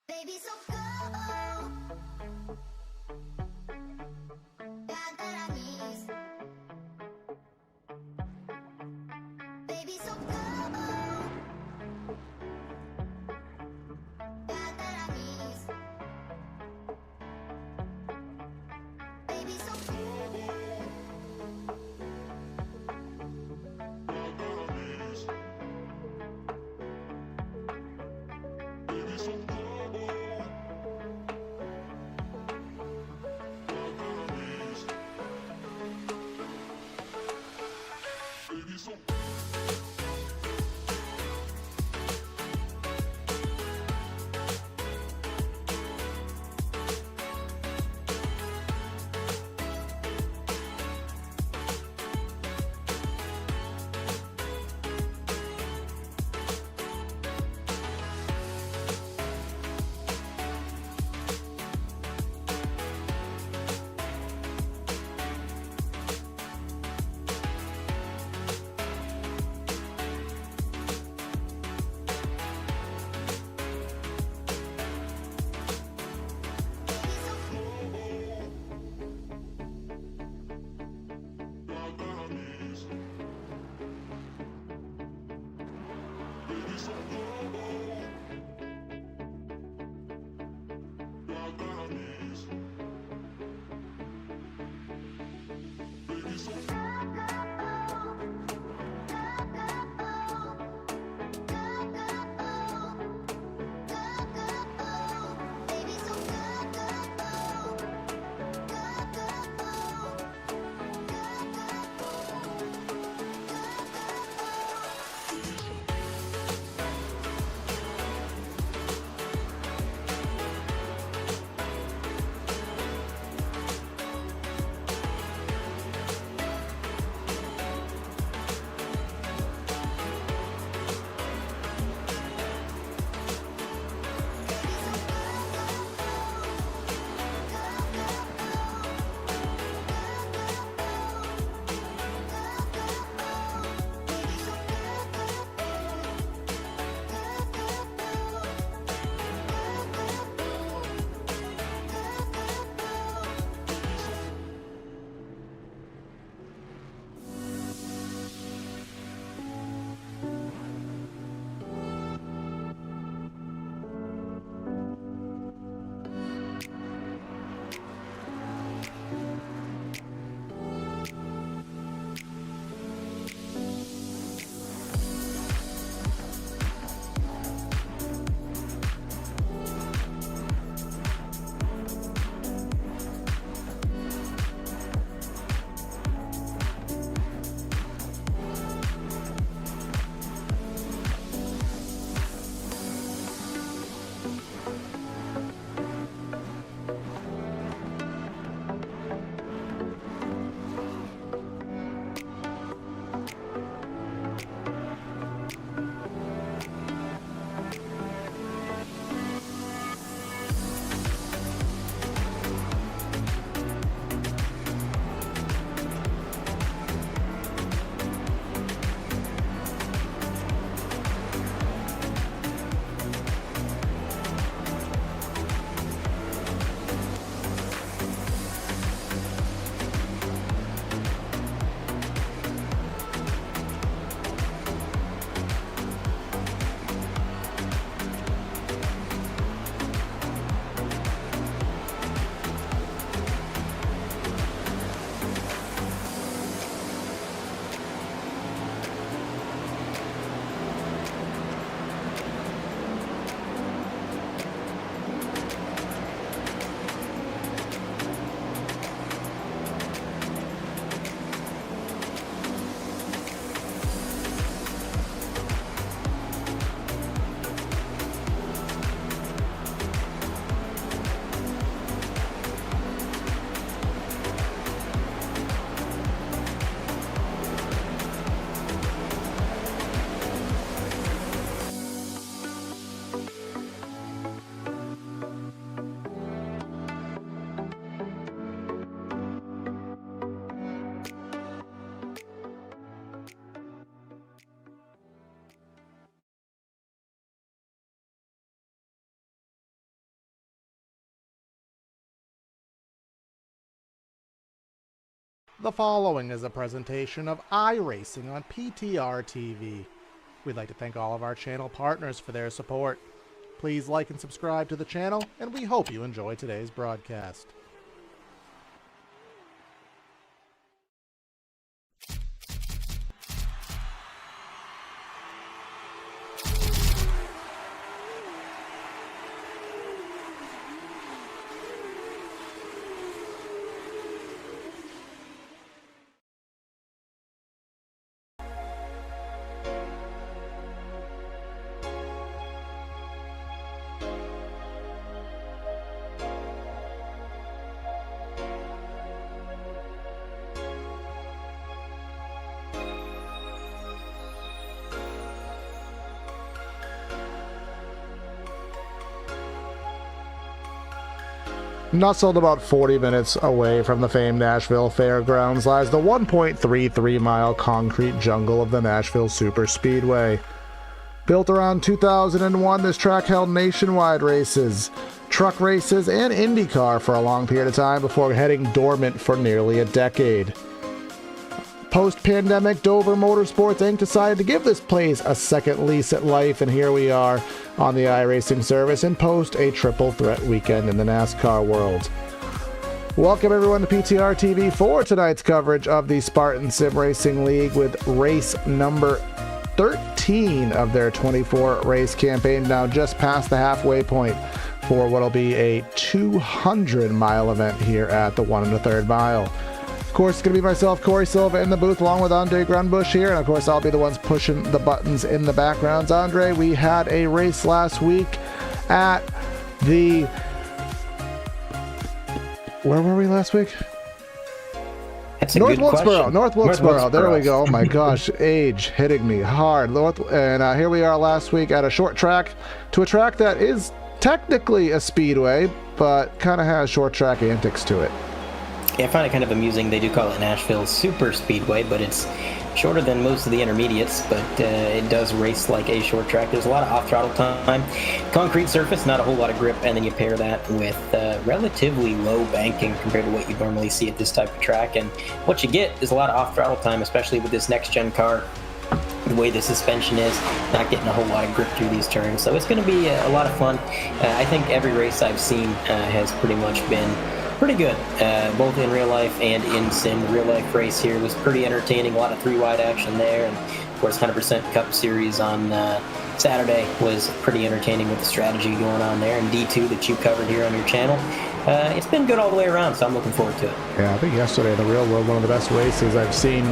Baby, so go. Got that I need. Baby, so go. Got that I need. Baby, so go. The following is a presentation of iRacing on PTRTV. We'd like to thank all of our channel partners for their support. Please like and subscribe to the channel, and we hope you enjoy today's broadcast. Nestled about 40 minutes away from the famed Nashville Fairgrounds lies the 1.33-mile concrete jungle of the Nashville SuperSpeedway. Built around 2001, this track held nationwide races, truck races, and IndyCar for a long period of time before heading dormant for nearly a decade. Post-pandemic, Dover Motorsports Inc. decided to give this place a second lease at life, and here we are on the iRacing service and post a triple threat weekend in the NASCAR world. Welcome everyone to PTRTV for tonight's coverage of the Spartan SimRacing League with race number 13 of their 24 race campaign, now just past the halfway point for what'll be a 200-mile event here at the 1 1/3 mile. Of course, it's going to be myself, Corey Silva, in the booth, along with Andre Grunbush here, and of course, I'll be the ones pushing the buttons in the backgrounds. Andre, we had a race last week at the... Where were we last week? That's a North good Wilkesboro. question. North Wilkesboro. There we go. Oh my gosh, age hitting me hard. And here we are last week at a short track to a track that is technically a speedway, but kind of has short track antics to it. Yeah, I find it kind of amusing. They do call it Nashville SuperSpeedway, but it's shorter than most of the intermediates, but it does race like a short track. There's a lot of off-throttle time. Concrete surface, not a whole lot of grip, and then you pair that with relatively low banking compared to what you normally see at this type of track. And what you get is a lot of off-throttle time, especially with this NextGen car. The way the suspension is, not getting a whole lot of grip through these turns. So it's going to be a lot of fun. I think every race I've seen has pretty much been pretty good, both in real life and in sim. The real life race here was pretty entertaining, a lot of 3-wide action there, and of course 100% Cup Series on Saturday was pretty entertaining with the strategy going on there, and D2 that you covered here on your channel. It's been good all the way around, so I'm looking forward to it. Yeah, I think yesterday in the real world, one of the best races I've seen,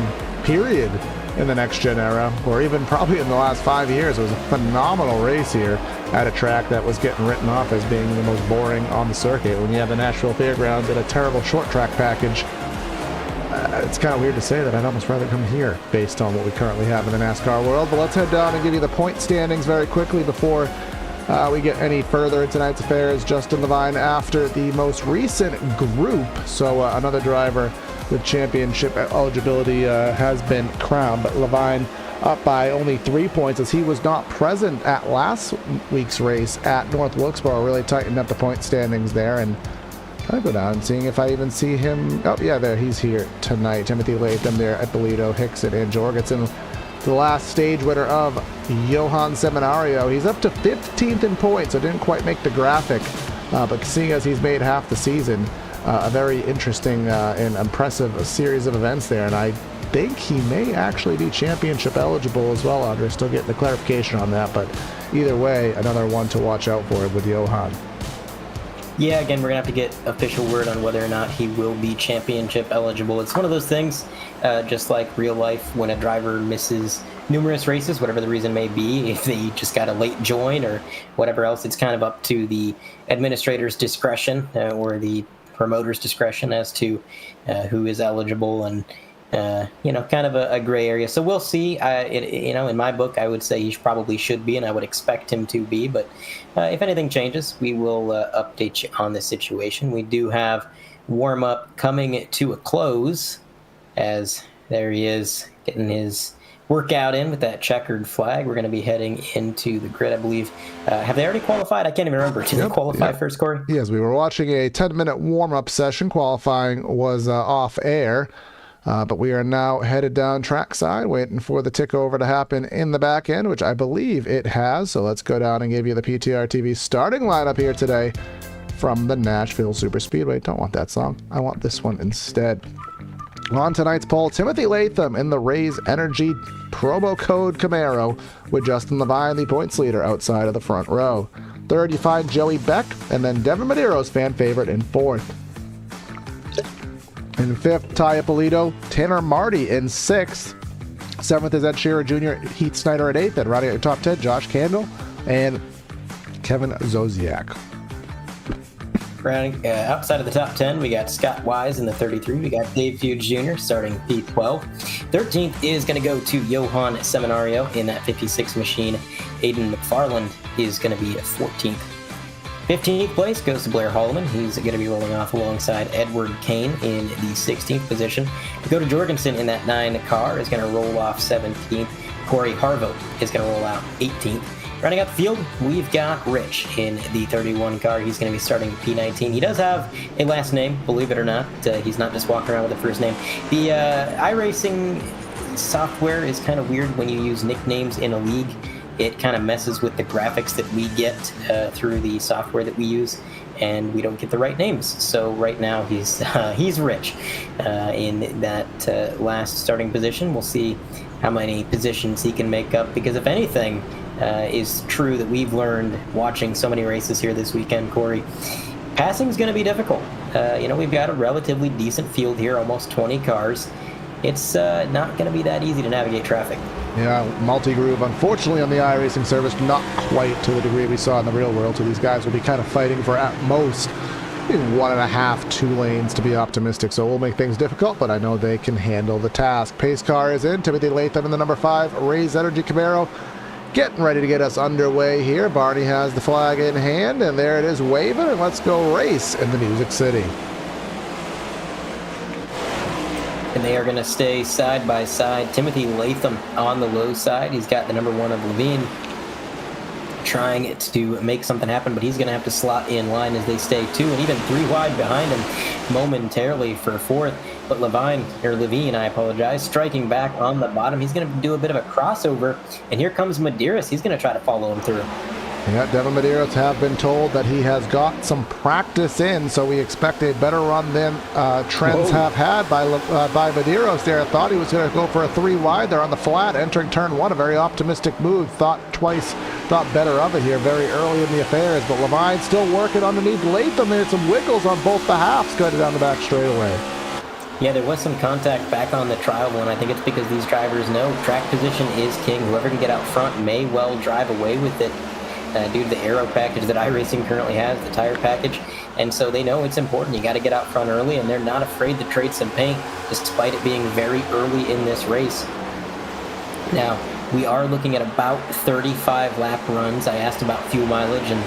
period, in the NextGen era, or even probably in the last 5 years. It was a phenomenal race here at a track that was getting written off as being the most boring on the circuit. When you have the Nashville Fairgrounds and a terrible short track package, it's kind of weird to say that I'd almost rather come here based on what we currently have in the NASCAR world. But let's head down and give you the point standings very quickly before we get any further in tonight's affairs. Justin Levine after the most recent group, so another driver with championship eligibility has been crowned, but Levine up by only 3 points as he was not present at last week's race at North Wilkesboro. Really tightened up the point standings there, and I'll go down and seeing if I even see him. Oh yeah, there, he's here tonight. Timothy Latham there at Bolito, Hickson, and Jorgensen. The last stage winner of Johan Seminario. He's up to 15th in points, so didn't quite make the graphic, but seeing as he's made half the season, a very interesting and impressive series of events there, and I think he may actually be championship eligible as well. Andre, still getting the clarification on that, but either way, another one to watch out for with Johan. Yeah, again, we're going to have to get official word on whether or not he will be championship eligible. It's one of those things, just like real life, when a driver misses numerous races, whatever the reason may be, if they just got a late join or whatever else, it's kind of up to the administrator's discretion or the promoter's discretion as to who is eligible, and kind of a gray area. So we'll see. In my book, I would say he probably should be, and I would expect him to be. But if anything changes, we will update you on the situation. We do have warm-up coming to a close, as there he is getting his workout in with that checkered flag. We're going to be heading into the grid, I believe. Have they already qualified? I can't even remember. Did they qualify first, Corey? Yes, we were watching a 10-minute warm-up session. Qualifying was off air. But we are now headed down trackside, waiting for the tick over to happen in the back end, which I believe it has. So let's go down and give you the PTRTV starting lineup here today from the Nashville SuperSpeedway. Don't want that song. I want this one instead. On tonight's poll, Timothy Latham in the Raise Energy promo code Camaro, with Justin Levine, the points leader, outside of the front row. Third, you find Joey Beck, and then Devin Medeiros, fan favorite, in fourth. In fifth, Ty Ippolito, Tanner Marty in sixth. Seventh is Ed Shearer Jr., Heath Snyder at eighth, and rounding out your top 10, Josh Candle and Kevin Zosiak. Rounding outside of the top 10, we got Scott Wise in the 33. We got Dave Fuge Jr. starting P12. 13th is going to go to Johan Seminario in that 56 machine. Aiden McFarland is going to be at 14th. 15th place goes to Blair Holloman. He's going to be rolling off alongside Edward Kane in the 16th position. Dakota Jorgensen in that 9 car is going to roll off 17th. Corey Harvo is going to roll out 18th. Running out the field, we've got Rich in the 31 car. He's going to be starting P19. He does have a last name, believe it or not. He's not just walking around with a first name. The iRacing software is kind of weird when you use nicknames in a league. It kind of messes with the graphics that we get through the software that we use, and we don't get the right names. So right now he's Rich in that last starting position. We'll see how many positions he can make up, because if anything is true that we've learned watching so many races here this weekend, Corey, passing is going to be difficult. We've got a relatively decent field here, almost 20 cars. It's not going to be that easy to navigate traffic. Yeah, multi-groove, unfortunately, on the iRacing service, not quite to the degree we saw in the real world. So these guys will be kind of fighting for, at most, 1.5, 2 lanes to be optimistic. So we'll make things difficult, but I know they can handle the task. Pace car is in. Timothy Latham in the number 5 Raise Energy Camaro, getting ready to get us underway here. Barney has the flag in hand, and there it is waving, and let's go race in the Music City. And they are going to stay side by side. Timothy Latham on the low side. He's got the number 1 of Levine, trying to make something happen, but he's going to have to slot in line as they stay 2 and even 3 wide behind him momentarily for 4th. But Levine, striking back on the bottom. He's going to do a bit of a crossover, and here comes Medeiros. He's going to try to follow him through. Yeah, Devin Medeiros have been told that he has got some practice in, so we expect a better run than Trends have had by Medeiros there. I thought he was going to go for a 3 wide there on the flat, entering turn 1, a very optimistic move. Thought better of it here very early in the affairs, but Levine still working underneath Latham. There's some wiggles on both the halves going down the back straightaway. Yeah, there was some contact back on the trial one. I think it's because these drivers know track position is king. Whoever can get out front may well drive away with it. Due to the aero package that iRacing currently has, the tire package, and so they know it's important. You got to get out front early, and they're not afraid to trade some paint, despite it being very early in this race. Now, we are looking at about 35 lap runs. I asked about fuel mileage, and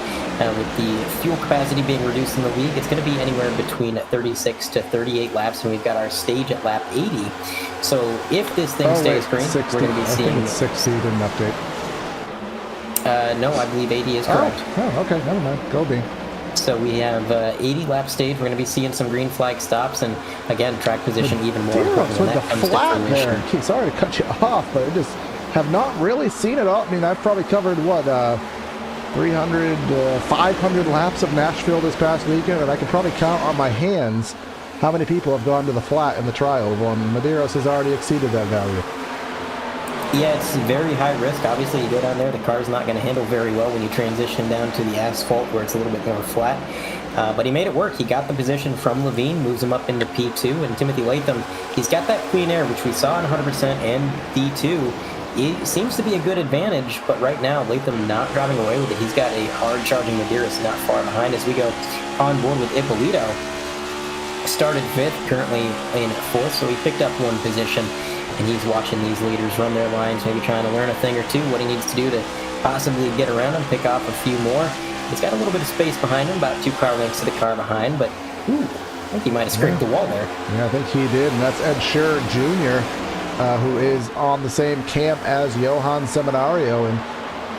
with the fuel capacity being reduced in the league, it's going to be anywhere between 36 to 38 laps, and we've got our stage at lap 80. So if this thing stays green, 60. we're going to be seeing... I think it's 60, didn't update. No, I believe 80 is correct. Oh, okay, never mind. Go Bean. So we have 80 lap stage. We're going to be seeing some green flag stops, and again, track position even more important when that comes to fruition. There. Sorry to cut you off, but I just have not really seen it all. I mean, I've probably covered, 300, 500 laps of Nashville this past weekend, and I can probably count on my hands how many people have gone to the flat in the trial. Well, Medeiros has already exceeded that value. Yeah, it's very high risk. Obviously, you go down there, the car's not going to handle very well when you transition down to the asphalt where it's a little bit more flat. But he made it work. He got the position from Levine, moves him up into P2, and Timothy Latham, he's got that clean air, which we saw in 100% and D2. It seems to be a good advantage, but right now, Latham not driving away with it. He's got a hard-charging Medeiros not far behind as we go on board with Ippolito. Started 5th, currently in 4th, so he picked up 1 position. And he's watching these leaders run their lines, maybe trying to learn a thing or two, what he needs to do to possibly get around him, pick off a few more. He's got a little bit of space behind him, about 2 car lengths to the car behind, but I think he might have scraped the wall there. Yeah, I think he did, and that's Ed Shearer Jr., who is on the same camp as Johan Seminario, and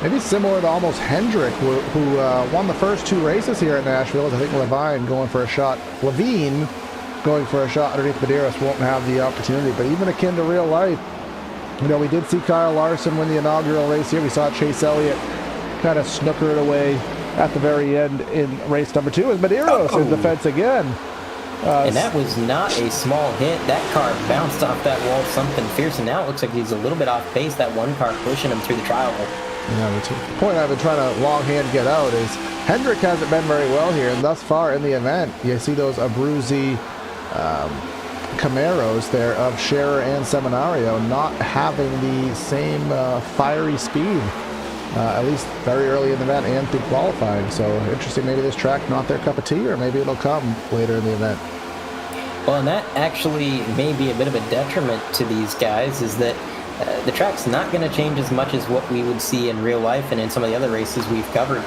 maybe similar to almost Hendrick, who won the first 2 races here at Nashville. I think Levine going for a shot. Levine going for a shot underneath Medeiros won't have the opportunity. But even akin to real life, you know, we did see Kyle Larson win the inaugural race here. We saw Chase Elliott kind of snooker it away at the very end in race number 2 as Medeiros in defense again. And that was not a small hit. That car bounced off that wall something fierce, and now it looks like he's a little bit off pace. That one car pushing him through the trial hole. Yeah, the point I've been trying to longhand get out is Hendrick hasn't been very well here, and thus far in the event, you see those Abruzzi Camaros there of Scherer and Seminario not having the same fiery speed, at least very early in the event and through qualifying. So interesting, maybe this track not their cup of tea, or maybe it'll come later in the event. Well, and that actually may be a bit of a detriment to these guys, is that the track's not going to change as much as what we would see in real life and in some of the other races we've covered.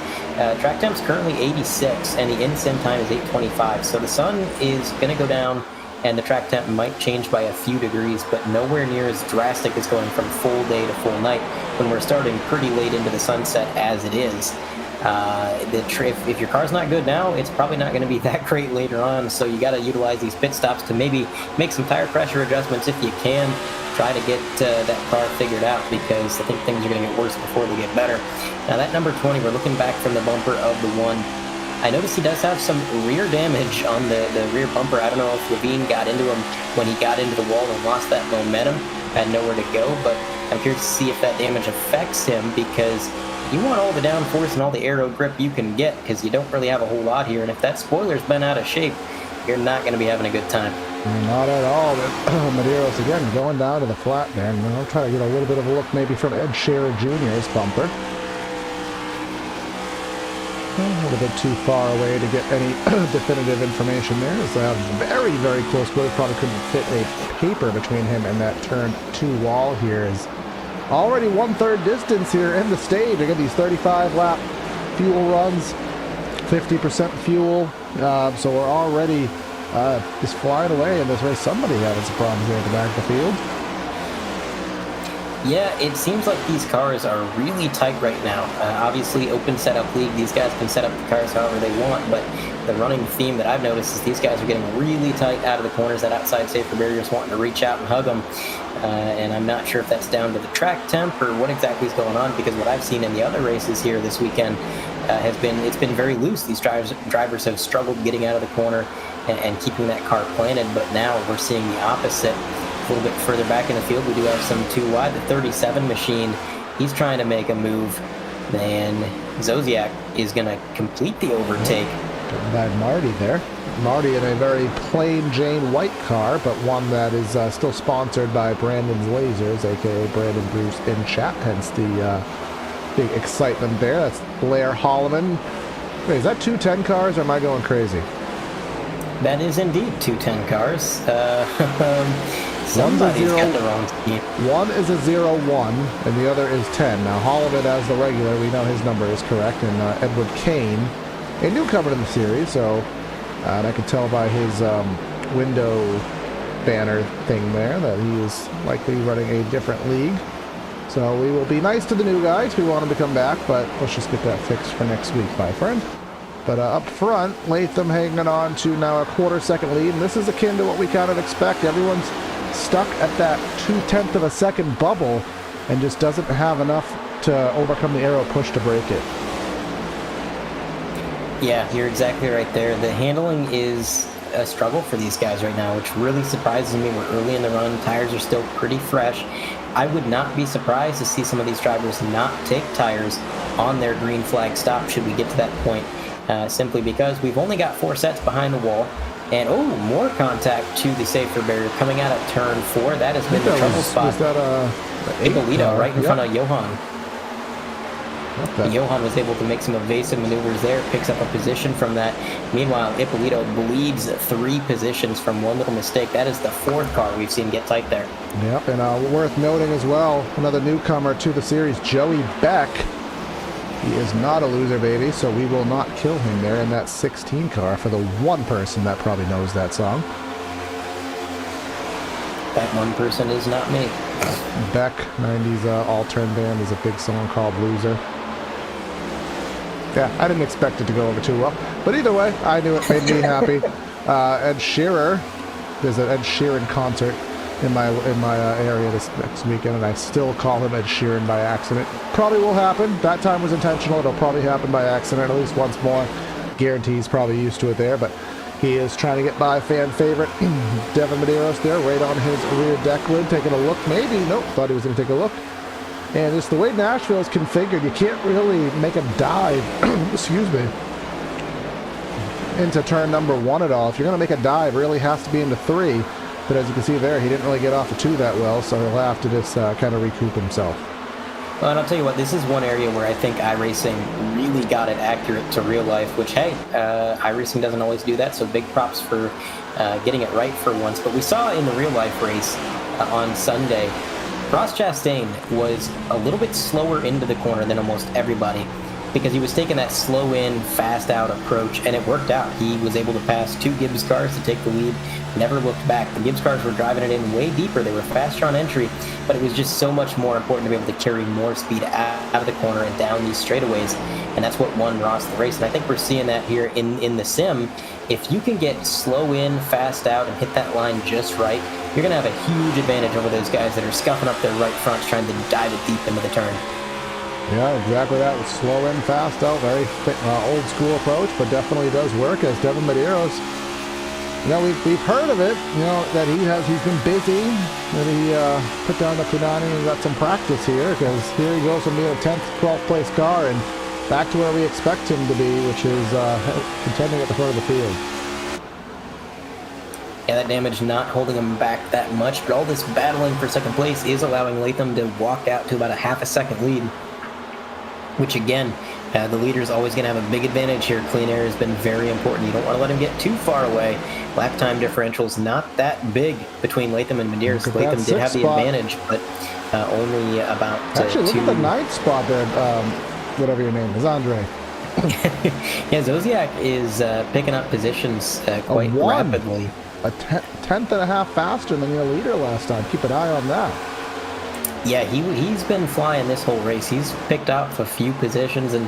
Track temp's currently 86, and the in-sim time is 8:25. So the sun is going to go down, and the track temp might change by a few degrees, but nowhere near as drastic as going from full day to full night when we're starting pretty late into the sunset as it is. If your car's not good now, it's probably not going to be that great later on, so you got to utilize these pit stops to maybe make some tire pressure adjustments if you can. Try to get that car figured out, because I think things are going to get worse before they get better. Now that number 20, we're looking back from the bumper of the 1. I noticed he does have some rear damage on the rear bumper. I don't know if Levine got into him when he got into the wall and lost that momentum, had nowhere to go, but I'm curious to see if that damage affects him, because you want all the downforce and all the aero grip you can get, because you don't really have a whole lot here, and if that spoiler's been out of shape, you're not going to be having a good time. Not at all. Medeiros again going down to the flat there, and I'll try to get a little bit of a look maybe from Ed Scherer Jr.'s bumper. A little bit too far away to get any definitive information there. It's a very, very close quarter. Probably couldn't fit a paper between him and that turn 2 wall here. Is already 1/3 distance here in the stage. Again, these 35 lap fuel runs, 50% fuel. So we're already just flying away in this race. Somebody having some problems here at the back of the field. Yeah, it seems like these cars are really tight right now. Obviously, open setup league, these guys can set up the cars however they want, but the running theme that I've noticed is these guys are getting really tight out of the corners, that outside safer barriers, wanting to reach out and hug them. And I'm not sure if that's down to the track temp or what exactly is going on, because what I've seen in the other races here this weekend it's been very loose. These drivers have struggled getting out of the corner and keeping that car planted, but now we're seeing the opposite. A little bit further back in the field, we do have some 2 wide. The 37 machine, he's trying to make a move, and Zodiac is going to complete the overtake. By Marty there. Marty in a very plain Jane white car, but one that is still sponsored by Brandon's Lasers, aka Brandon Bruce in chat, hence the big excitement there. That's Blair Holloman. Wait, is that 210 cars, or am I going crazy? That is indeed 210 cars. Somebody's got the wrong scheme. One is a 01, and the other is 10. Now, Holloman as the regular, we know his number is correct, and Edward Kane, a newcomer in the series, so and I can tell by his window banner thing there that he is likely running a different league. So we will be nice to the new guys. We want him to come back, but let's just get that fixed for next week, my friend. But up front, Latham hanging on to now a 1/4 second lead, and this is akin to what we kind of expect. Everyone's stuck at that 0.2 of a second bubble and just doesn't have enough to overcome the aero push to break it. Yeah, you're exactly right there. The handling is a struggle for these guys right now, which really surprises me. We're early in the run. Tires are still pretty fresh. I would not be surprised to see some of these drivers not take tires on their green flag stop should we get to that point, simply because we've only got 4 sets behind the wall. And, more contact to the safer barrier coming out of turn 4. That has been the trouble spot. Was that Ippolito right in front of Johan. Johan was able to make some evasive maneuvers there, picks up a position from that. Meanwhile, Ippolito bleeds 3 positions from one little mistake. That is the 4th car we've seen get tight there. Yep, and worth noting as well, another newcomer to the series, Joey Beck. He is not a loser, baby, so we will not kill him there in that 16 car for the one person that probably knows that song. That one person is not me. Beck, 90s all-turn band, is a big song called Loser. Yeah, I didn't expect it to go over too well. But either way, I knew it made me happy. And Scherer there's an Ed Sheeran concert in my area this next weekend, and I still call him Ed Sheeran by accident. Probably will happen. That time was intentional. It'll probably happen by accident at least once more. Guarantee he's probably used to it there, but he is trying to get by fan favorite Devin Medeiros there, right on his rear deck lid, taking a look. Maybe, nope, thought he was going to take a look. And just the way Nashville is configured, you can't really make a dive, excuse me, into turn number 1 at all. If you're going to make a dive, it really has to be into 3. But as you can see there, he didn't really get off of 2 that well, so he'll have to just kind of recoup himself. Well, and I'll tell you what, this is one area where I think iRacing really got it accurate to real life, which, hey, iRacing doesn't always do that, so big props for getting it right for once. But we saw in the real life race on Sunday, Ross Chastain was a little bit slower into the corner than almost everybody because he was taking that slow in, fast out approach, and it worked out. He was able to pass 2 Gibbs cars to take the lead, never looked back. The Gibbs cars were driving it in way deeper. They were faster on entry, but it was just so much more important to be able to carry more speed out of the corner and down these straightaways, and that's what won Ross the race. And I think we're seeing that here in the sim. If you can get slow in, fast out, and hit that line just right, you're going to have a huge advantage over those guys that are scuffing up their right fronts trying to dive it deep into the turn. Yeah, exactly that. With slow in, fast out, very old school approach, but definitely does work. As Devin Medeiros, you know, we've heard of it, you know, that he's been busy, that he put down the Punani and got some practice here, because here he goes from being a 10th, 12th place car and back to where we expect him to be, which is contending at the front of the field. Yeah, that damage not holding him back that much, but all this battling for second place is allowing Latham to walk out to about a half a second lead, which again, the leader is always going to have a big advantage here. Clean air has been very important. You don't want to let him get too far away. Lap time differential's not that big between Latham and Medeiros. Latham did have the advantage, but only about Actually, look 2. at the 9th spot there, whatever your name is, Andre. Yeah, Zodiac is picking up positions quite rapidly. A tenth and a half faster than your leader last time. Keep an eye on that. Yeah, he's been flying this whole race. He's picked up a few positions, and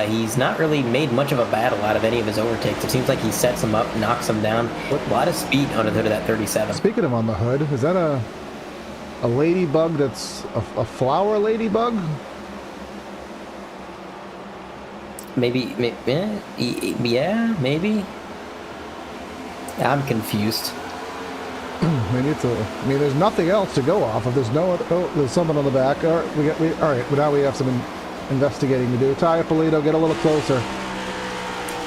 he's not really made much of a battle out of any of his overtakes. It seems like he sets them up, knocks them down. A lot of speed under the hood of that 37. Speaking of on the hood, is that a ladybug that's a flower ladybug? Maybe, yeah, maybe. I'm confused. Maybe it's I mean, there's nothing else to go off of. There's there's something on the back. All right, but now we have some investigating to do. Ty Polito, get a little closer.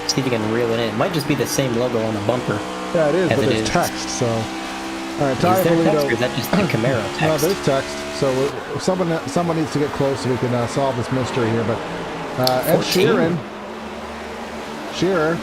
See if you can reel it in. It might just be the same logo on the bumper. Yeah, it is, but there's text, so. All right, Ty Polito. Text, or is that just the Camaro text? No, there's text. So someone needs to get close so we can solve this mystery here. But Ed Shearer.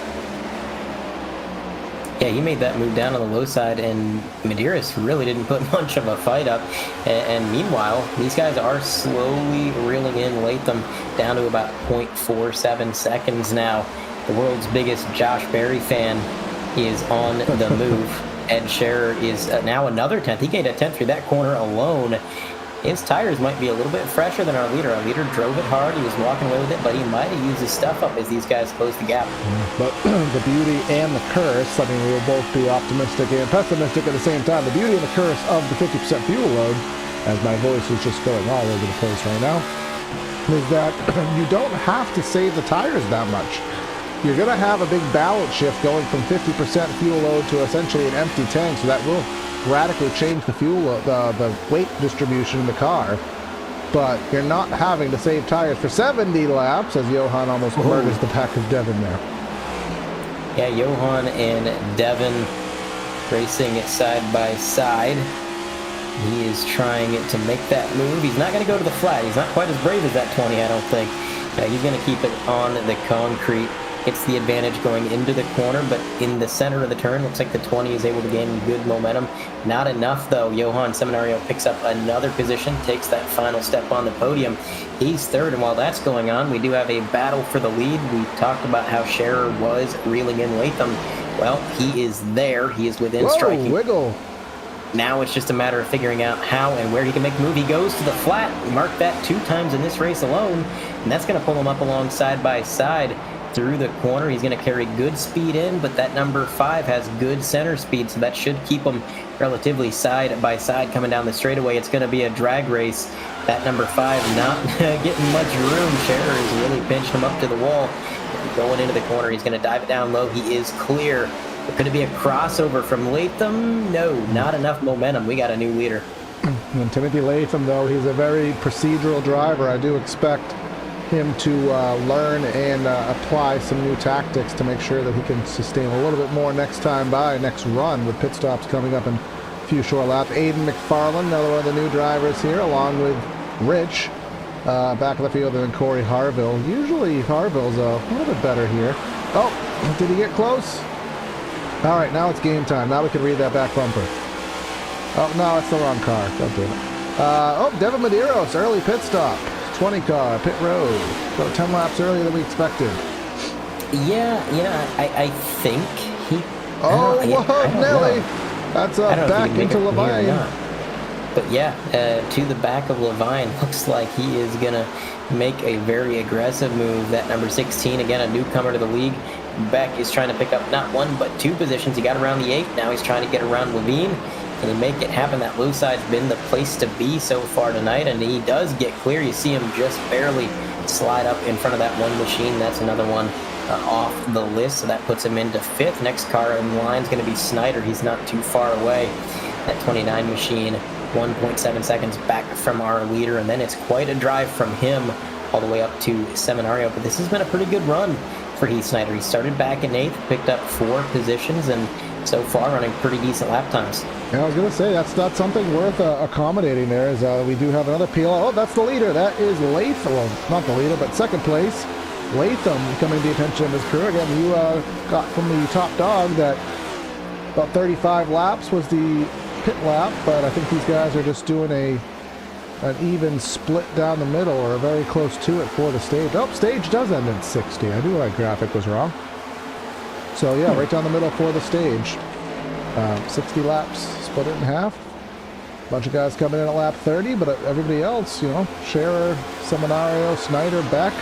Yeah, he made that move down on the low side, and Medeiros really didn't put much of a fight up. And meanwhile, these guys are slowly reeling in Latham down to about 0.47 seconds now. The world's biggest Josh Berry fan is on the move. Ed Shearer is now another 10th. He gained a 10th through that corner alone. His tires might be a little bit fresher than our leader. Our leader drove it hard. He was walking away with it, but he might have used his stuff up as these guys closed the gap. But the beauty and the curse, I mean, we will both be optimistic and pessimistic at the same time. The beauty and the curse of the 50% fuel load, as my voice is just going all over the place right now, is that you don't have to save the tires that much. You're going to have a big balance shift going from 50% fuel load to essentially an empty tank, so that will radically change the fuel, the weight distribution in the car. But you're not having to save tires for 70 laps, as Johan almost murders the pack of Devin there. Yeah, Johan and Devin racing side by side. He is trying to make that move. He's not going to go to the flat. He's not quite as brave as that 20, I don't think. He's going to keep it on the concrete. It's the advantage going into the corner, but in the center of the turn, looks like the 20 is able to gain good momentum. Not enough, though. Johan Seminario picks up another position, takes that final step on the podium. He's third, and while that's going on, we do have a battle for the lead. We talked about how Shearer was reeling in Latham. Well, he is there. He is within striking. Wiggle. Now it's just a matter of figuring out how and where he can make the move. He goes to the flat. He marked that 2 times in this race alone, and that's going to pull him up along side by side. through the corner. He's going to carry good speed in, but that number 5 has good center speed, so that should keep him relatively side by side coming down the straightaway. It's going to be a drag race. That number 5 not getting much room. Scherer has really pinched him up to the wall. Going into the corner, he's going to dive it down low. He is clear. Could it be a crossover from Latham? No, not enough momentum. We got a new leader. And Timothy Latham, though, he's a very procedural driver. I do expect him to learn and apply some new tactics to make sure that he can sustain a little bit more next run, with pit stops coming up in a few short laps. Aiden McFarland, another one of the new drivers here, along with Rich, back of the field, and then Corey Harville. Usually Harville's a little bit better here. Oh, did he get close? All right, now it's game time. Now we can read that back bumper. Oh, no, it's the wrong car. Don't do it. Oh, Devin Medeiros, early pit stop. 20 car, pit road. So 10 laps earlier than we expected. Yeah, I think he... Oh, whoa, Nelly! That's back into Levine. But yeah, to the back of Levine. Looks like he is going to make a very aggressive move. That number 16, again, a newcomer to the league. Beck is trying to pick up not 1, but 2 positions. He got around the 8. Now he's trying to get around Levine. Can he make it happen? That low side's been the place to be so far tonight, and he does get clear. You see him just barely slide up in front of that one machine. That's another one off the list, so that puts him into 5th. Next car in line is going to be Snyder. He's not too far away. That 29 machine, 1.7 seconds back from our leader, and then it's quite a drive from him all the way up to Seminario. But this has been a pretty good run for Heath Snyder. He started back in 8th, picked up 4 positions, and so far running pretty decent lap times. Yeah, I was going to say, that's not something worth accommodating there, is we do have another PL. Oh, that's the leader. That is Latham. Well, not the leader, but second place. Latham coming to the attention of his crew. Again, you got from the top dog that about 35 laps was the pit lap, but I think these guys are just doing an even split down the middle, or very close to it for the stage. Oh, stage does end at 60. I knew my graphic was wrong. So yeah, right down the middle for the stage. 60 laps, split it in half. Bunch of guys coming in at lap 30, but everybody else, you know, Scherer, Seminario, Snyder, Beck,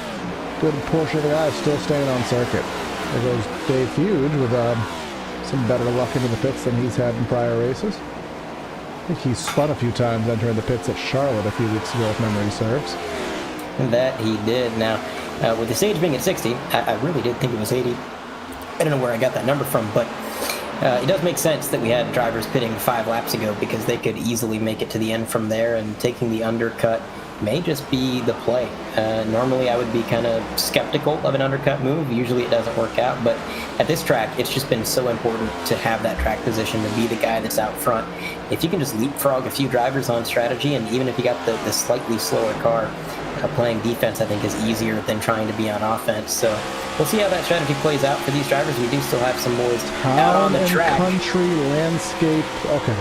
good portion of the guys still staying on circuit. There goes Dave Fuge with some better luck into the pits than he's had in prior races. I think he's spun a few times entering the pits at Charlotte a few weeks ago, if memory serves. That he did. Now, with the stage being at 60, I really did think it was 80. I don't know where I got that number from, but it does make sense that we had drivers pitting 5 laps ago, because they could easily make it to the end from there, and taking the undercut may just be the play. Normally I would be kind of skeptical of an undercut move. Usually it doesn't work out, but at this track it's just been so important to have that track position, to be the guy that's out front. If you can just leapfrog a few drivers on strategy, and even if you got the slightly slower car, playing defense I think is easier than trying to be on offense. So we'll see how that strategy plays out for these drivers. We do still have some boys out on the track. Country landscape. Okay.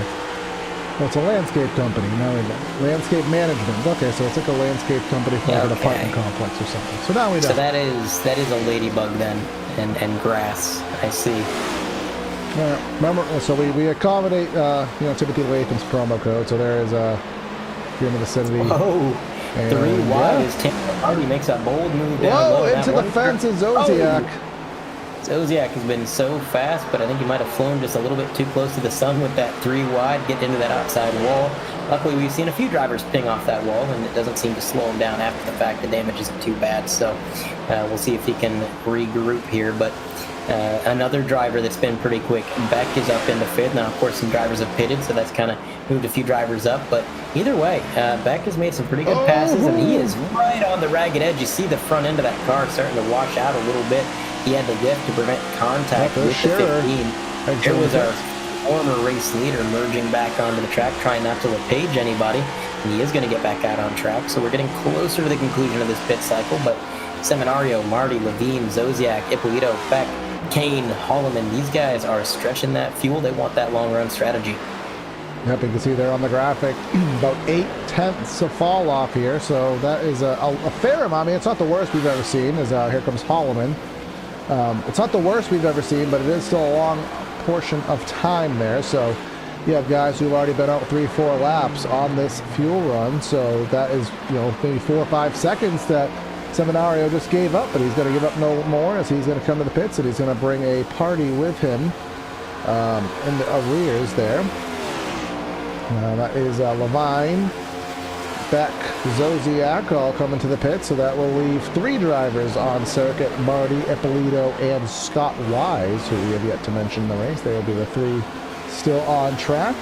Well, it's a landscape company. Now we know. Landscape management. Okay, so it's like a landscape company for an apartment complex or something. So now we know. So that is a ladybug then, and grass. I see. Remember, so we accommodate Timothy Latham's promo code. So there is if you're in the vicinity. Oh. 3 wide as Tampa Hardy makes a bold move down low. Into the fence is Zodiac. Zodiac has been so fast, but I think he might have flown just a little bit too close to the sun with that 3 wide, getting into that outside wall. Luckily, we've seen a few drivers ping off that wall, and it doesn't seem to slow him down after the fact. The damage isn't too bad, so we'll see if he can regroup here. But another driver that's been pretty quick. Beck is up into 5th. Now, of course, some drivers have pitted, so that's kind of moved a few drivers up. But either way, Beck has made some pretty good passes, and he is right on the ragged edge. You see the front end of that car starting to wash out a little bit. He had to lift to prevent contact with the 15. There was our former race leader merging back onto the track, trying not to LePage anybody. And he is going to get back out on track. So we're getting closer to the conclusion of this pit cycle. But Seminario, Marty, Levine, Zodiac, Ippolito, Beck, Kane, Holloman, these guys are stretching that fuel. They want that long run strategy. Yep, you can see there on the graphic about 8/10 of fall off here. So that is a fair amount. I mean, it's not the worst we've ever seen. As here comes Holloman. It's not the worst we've ever seen, but it is still a long portion of time there. So you have guys who've already been out 3-4 laps on this fuel run. So that is, maybe 4 or 5 seconds that Seminario just gave up, but he's going to give up no more as he's going to come to the pits and he's going to bring a party with him in the arrears there. That is Levine, Beck, Zodiac all coming to the pit, so that will leave 3 drivers on circuit, Marty, Ippolito, and Scott Wise, who we have yet to mention in the race. They will be the 3 still on track,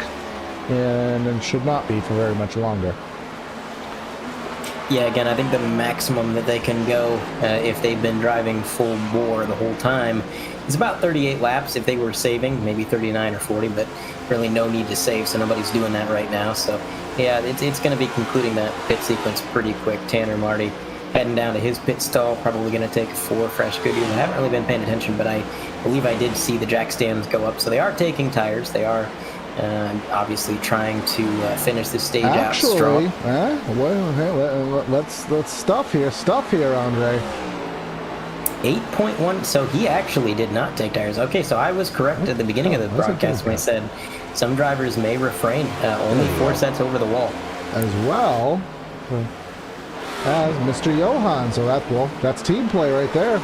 and should not be for very much longer. Yeah, again, I think the maximum that they can go if they've been driving full bore the whole time is about 38 laps. If they were saving, maybe 39 or 40, but really no need to save, so nobody's doing that right now. So, yeah, it's going to be concluding that pit sequence pretty quick. Tanner Marty heading down to his pit stall, probably going to take 4 fresh goodies. I haven't really been paying attention, but I believe I did see the jack stands go up, so they are taking tires. They are obviously trying to finish the stage out strong. Well, let's stuff here, Andre. 8.1, so he actually did not take tires. Okay, so I was correct at the beginning of the broadcast when I said some drivers may refrain, only 4 sets over the wall. As well as Mr. Johan, so that's team play right there.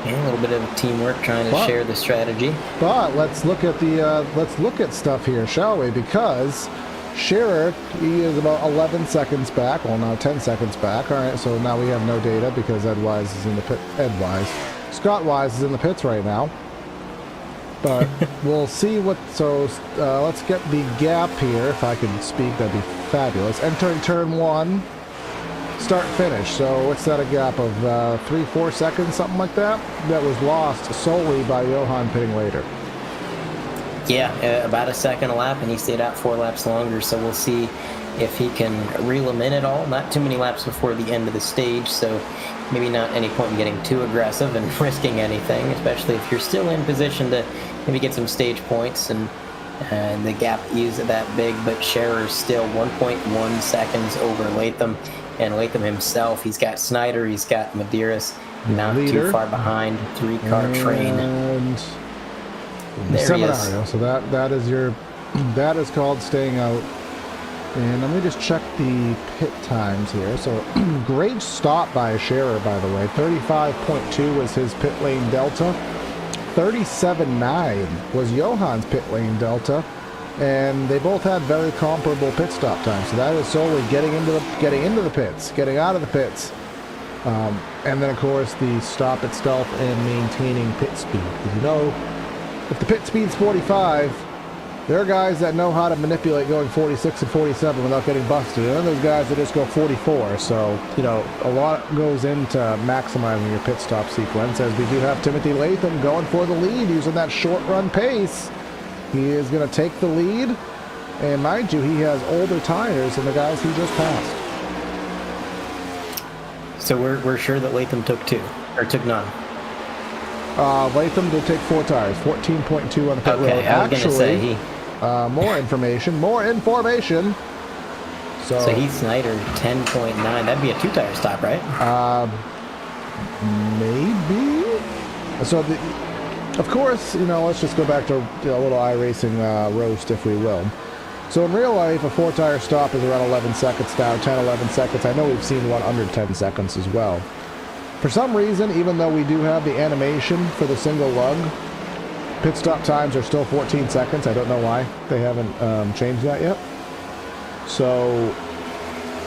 Yeah, a little bit of teamwork trying to share the strategy. But let's look at stuff here, shall we? Because Scherer, he is about 11 seconds back. Well, now 10 seconds back. All right, so now we have no data because Scott Wise is in the pits right now. But we'll see what. So let's get the gap here. If I can speak, that'd be fabulous. Entering turn 1. Start finish. So what's that, a gap of 3-4 seconds, something like that? That was lost solely by Johan pitting later. Yeah, about a second a lap, and he stayed out 4 laps longer. So we'll see if he can reel them in at all. Not too many laps before the end of the stage, so maybe not any point in getting too aggressive and risking anything, especially if you're still in position to maybe get some stage points, and the gap is that big. But Scherer's still 1.1 seconds over Latham. And Latham himself, he's got Snyder, he's got Medeiros, not too far behind, 3-car train. And there he is. So that is called staying out. And let me just check the pit times here. So great stop by Scherer, by the way. 35.2 was his pit lane delta. 37.9 was Johan's pit lane delta. And they both had very comparable pit stop times. So that is solely getting into the pits, getting out of the pits, and then of course the stop itself and maintaining pit speed. Because you know, if the pit speed's 45, there are guys that know how to manipulate going 46 and 47 without getting busted, and then there's guys that just go 44. So you know, a lot goes into maximizing your pit stop sequence. As we do have Timothy Latham going for the lead using that short run pace. He is going to take the lead, and mind you, he has older tires than the guys he just passed. So we're sure that Latham took 2, or took none. Latham did take 4 tires, 14.2 on the pit road. Okay, I was going to say more information. So he's Snyder 10.9. That'd be a 2-tire stop, right? Maybe. So of course, you know, let's just go back to a little iRacing roast, if we will. So in real life, a 4-tire stop is around 11 seconds now, 10, 11 seconds. I know we've seen one under 10 seconds as well. For some reason, even though we do have the animation for the single lug, pit stop times are still 14 seconds. I don't know why they haven't changed that yet. So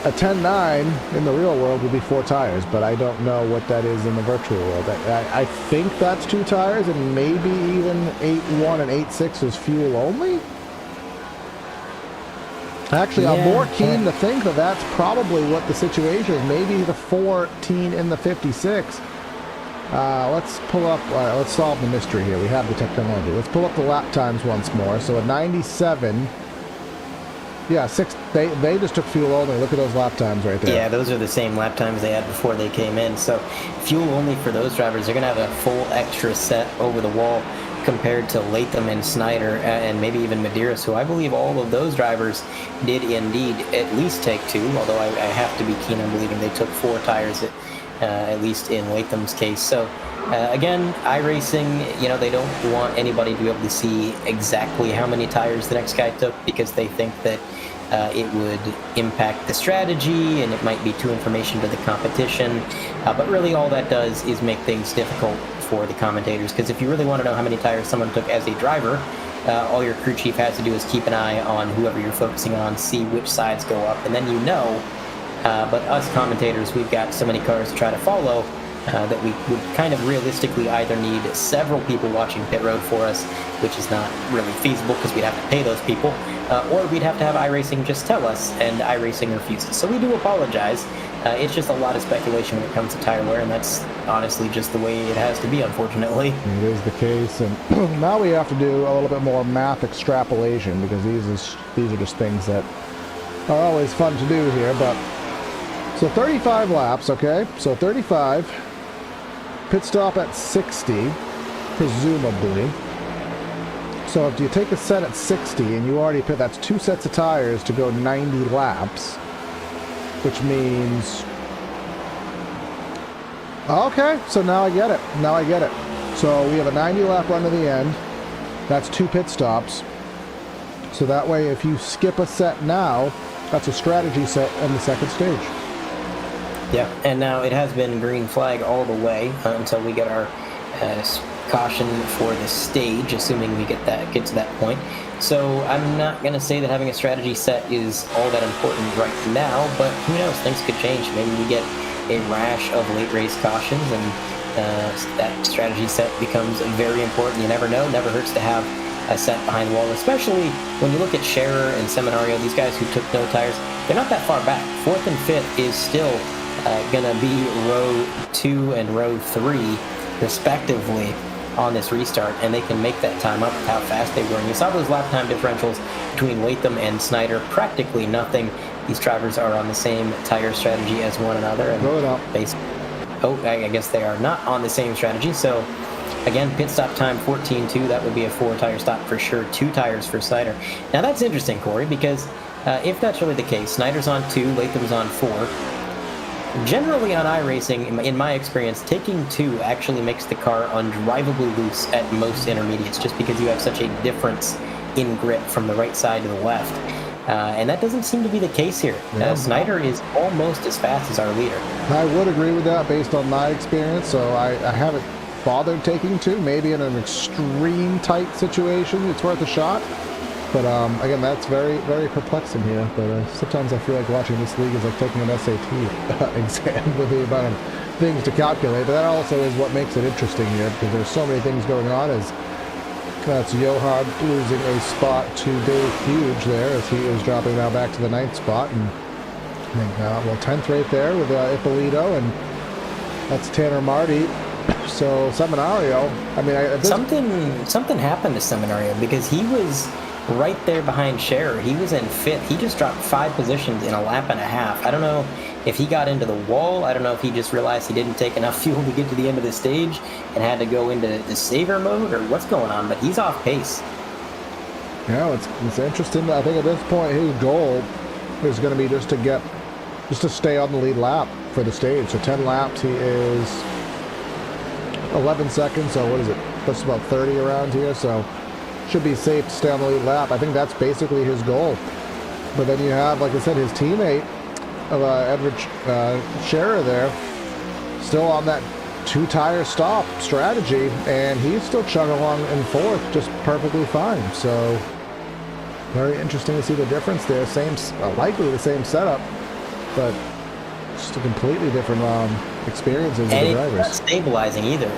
a 10.9 in the real world would be 4 tires, but I don't know what that is in the virtual world. I think that's 2 tires, and maybe even 8.1 and 8.6 is fuel only. Actually, I'm more keen to think that that's probably what the situation is. Maybe the 14 in the 56. Let's pull up, let's solve the mystery here. We have the technology. Let's pull up the lap times once more. So a 97. Yeah, 6. They just took fuel only. Look at those lap times right there. Yeah, those are the same lap times they had before they came in. So fuel only for those drivers, they're going to have a full extra set over the wall compared to Latham and Snyder and maybe even Medeiros, who I believe all of those drivers did indeed at least take 2, although I have to be keen on believing they took 4 tires at least in Latham's case. So again, iRacing, you know, they don't want anybody to be able to see exactly how many tires the next guy took because they think that it would impact the strategy, and it might be too information to the competition. But really all that does is make things difficult for the commentators, because if you really want to know how many tires someone took as a driver, all your crew chief has to do is keep an eye on whoever you're focusing on, see which sides go up, and then you know. But us commentators, we've got so many cars to try to follow that we would kind of realistically either need several people watching pit road for us, which is not really feasible because we'd have to pay those people, or we'd have to have iRacing just tell us, and iRacing refuses. So we do apologize. It's just a lot of speculation when it comes to tire wear, and that's honestly just the way it has to be, unfortunately. It is the case, and now we have to do a little bit more math extrapolation, because these are just things that are always fun to do here. But so 35 laps, okay? So 35, pit stop at 60, presumably. So if you take a set at 60 and you already pit, that's 2 sets of tires to go 90 laps, which means, okay, so now I get it. Now I get it. So we have a 90 lap run to the end. That's 2 pit stops. So that way, if you skip a set now, that's a strategy set in the second stage. Yeah, and now it has been green flag all the way until we get our caution for the stage, assuming we get to that point. So I'm not going to say that having a strategy set is all that important right now, but who knows, things could change. Maybe we get a rash of late race cautions, and that strategy set becomes very important. You never know. Never hurts to have a set behind the wall, especially when you look at Scherer and Seminario, these guys who took no tires. They're not that far back. 4th and 5th is still going to be row 2 and row 3, respectively, on this restart, and they can make that time up with how fast they were. And you saw those lap time differentials between Latham and Snyder, practically nothing. These drivers are on the same tire strategy as one another. And I guess they are not on the same strategy. So again, pit stop time 14.2. That would be a 4-tire stop for sure. 2 tires for Snyder. Now that's interesting, Corey, because if that's really the case, Snyder's on 2, Latham's on 4. Generally on iRacing, in my experience, taking 2 actually makes the car undrivably loose at most intermediates, just because you have such a difference in grip from the right side to the left. And that doesn't seem to be the case here. Snyder is almost as fast as our leader. I would agree with that based on my experience, so I haven't bothered taking 2. Maybe in an extreme tight situation, it's worth a shot. But again, that's very, very perplexing here. But sometimes I feel like watching this league is like taking an SAT exam with the amount of things to calculate. But that also is what makes it interesting here, because there's so many things going on. That's Johan losing a spot to Dave Huge there, as he is dropping now back to the 9th spot. And I think, 10th right there with Ippolito, and that's Tanner Marty. So Seminario, I mean, something happened to Seminario, because he was right there behind Scherer. He was in 5th. He just dropped 5 positions in a lap and a half. I don't know if he got into the wall. I don't know if he just realized he didn't take enough fuel to get to the end of the stage and had to go into the saver mode, or what's going on, but he's off pace. Yeah, it's interesting. I think at this point his goal is going to be just to stay on the lead lap for the stage. So 10 laps, he is 11 seconds, so what is it? That's about 30 around here, so should be safe to stay on the lead lap. I think that's basically his goal. But then you have, like I said, his teammate, Edward Scherer there, still on that 2-tire stop strategy, and he's still chugging along in 4th just perfectly fine. So very interesting to see the difference there. Likely the same setup, but just a completely different experiences of the drivers. Not stabilizing either.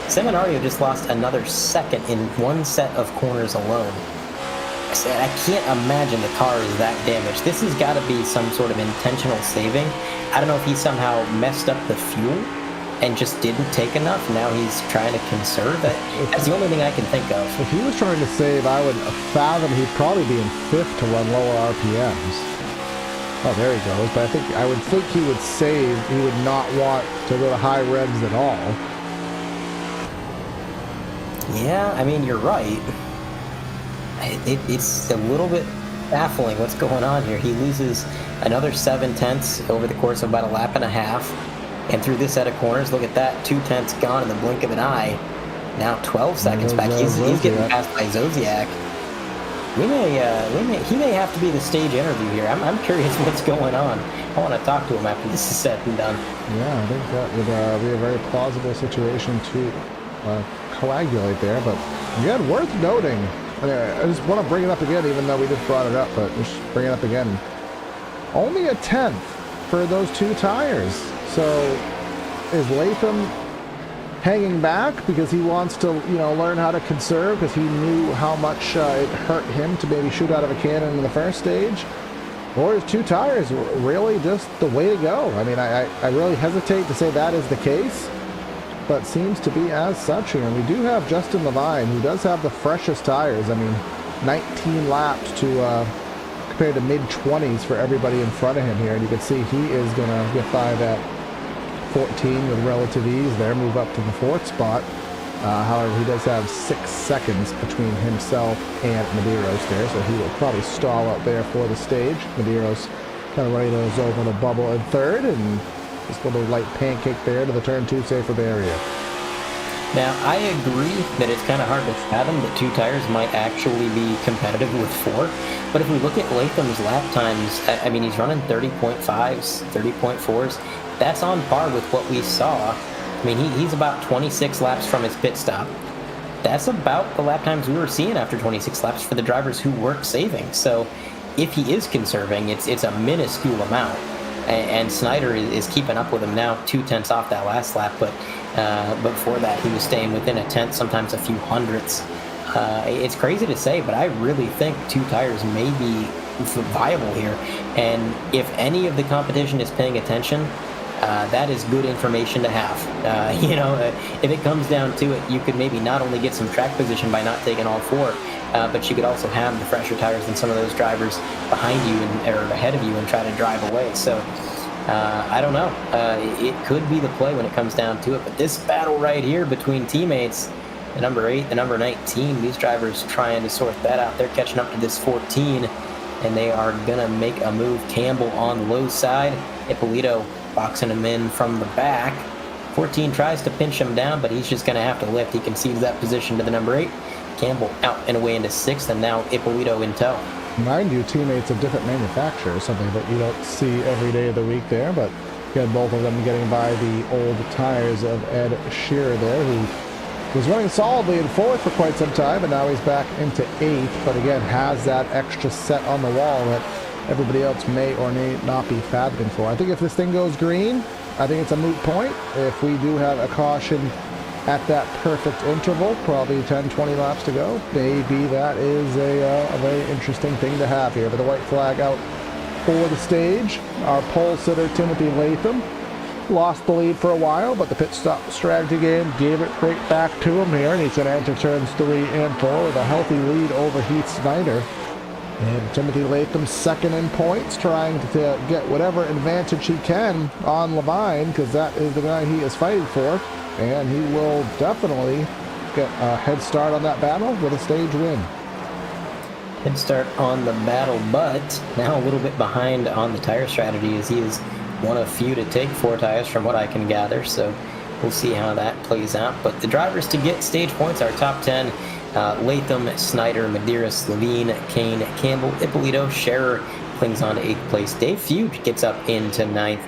Seminario just lost another second in 1 set of corners alone. I can't imagine the car is that damaged. This has got to be some sort of intentional saving. I don't know if he somehow messed up the fuel and just didn't take enough. Now he's trying to conserve it. That's the only thing I can think of. If he was trying to save, I would fathom he'd probably be in 5th to run lower RPMs. Oh, there he goes. But I would think he would save. He would not want to go to high revs at all. Yeah, I mean, you're right. It's a little bit baffling what's going on here. He loses another 7/10 over the course of about a lap and a half. And through this set of corners, look at that, 2/10 gone in the blink of an eye. Now 12 seconds back. He's getting passed by Zodiac. he may have to be the stage interview here. I'm curious what's going on. I want to talk to him after this is said and done. Yeah, I think that would be a very plausible situation to coagulate there. But again, worth noting. I just want to bring it up again, even though we just brought it up, but just bring it up again. Only a 10th for those 2 tires. So is Latham hanging back because he wants to, learn how to conserve because he knew how much it hurt him to maybe shoot out of a cannon in the first stage? Or is 2 tires really just the way to go? I mean, I really hesitate to say that is the case, but seems to be as such here. And we do have Justin Levine, who does have the freshest tires. I mean, 19 laps to compared to mid-20s for everybody in front of him here. And you can see he is going to get by that 14 with relative ease there, move up to the 4th spot. However, he does have 6 seconds between himself and Medeiros there, so he will probably stall out there for the stage. Medeiros kind of ready to nose over the bubble in 3rd, and just a little light pancake there to the turn 2 safer barrier. Now, I agree that it's kind of hard to fathom that 2 tires might actually be competitive with 4. But if we look at Latham's lap times, I mean, he's running 30.5s, 30.4s. That's on par with what we saw. I mean, he's about 26 laps from his pit stop. That's about the lap times we were seeing after 26 laps for the drivers who weren't saving. So if he is conserving, it's a minuscule amount. And Snyder is keeping up with him now, 2/10 off that last lap. But before that, he was staying within a tenth, sometimes a few hundredths. It's crazy to say, but I really think 2 tires may be viable here. And if any of the competition is paying attention, that is good information to have. If it comes down to it, you could maybe not only get some track position by not taking all 4, but you could also have the fresher tires than some of those drivers behind you or ahead of you and try to drive away. So I don't know. It could be the play when it comes down to it. But this battle right here between teammates, the number 8, the number 19, these drivers trying to sort that out. They're catching up to this 14, and they are going to make a move. Campbell on the low side. Ippolito boxing him in from the back. 14 tries to pinch him down, but he's just going to have to lift. He concedes that position to the number 8. Campbell out and away into 6th, and now Ippolito in tow. Mind you, teammates of different manufacturers, something that you don't see every day of the week there, but you had both of them getting by the old tires of Ed Shearer there, who was running solidly in 4th for quite some time, and now he's back into 8th, but again, has that extra set on the wall that everybody else may or may not be fathoming for. I think if this thing goes green, I think it's a moot point. If we do have a caution at that perfect interval, probably 10-20 laps to go, maybe that is a very interesting thing to have here. But the white flag out for the stage. Our pole sitter, Timothy Latham, lost the lead for a while, but the pit stop strategy game gave it right back to him here, and he's going to enter turns 3 and 4 with a healthy lead over Heath Snyder. And Timothy Latham second in points, trying to get whatever advantage he can on Levine, because that is the guy he is fighting for. And he will definitely get a head start on that battle with a stage win. Head start on the battle, but now a little bit behind on the tire strategy, as he is one of few to take 4 tires from what I can gather. So we'll see how that plays out. But the drivers to get stage points are top 10. Latham, Snyder, Medeiros, Levine, Kane, Campbell, Ippolito, Scherer clings on to 8th place. Dave Fuge gets up into 9th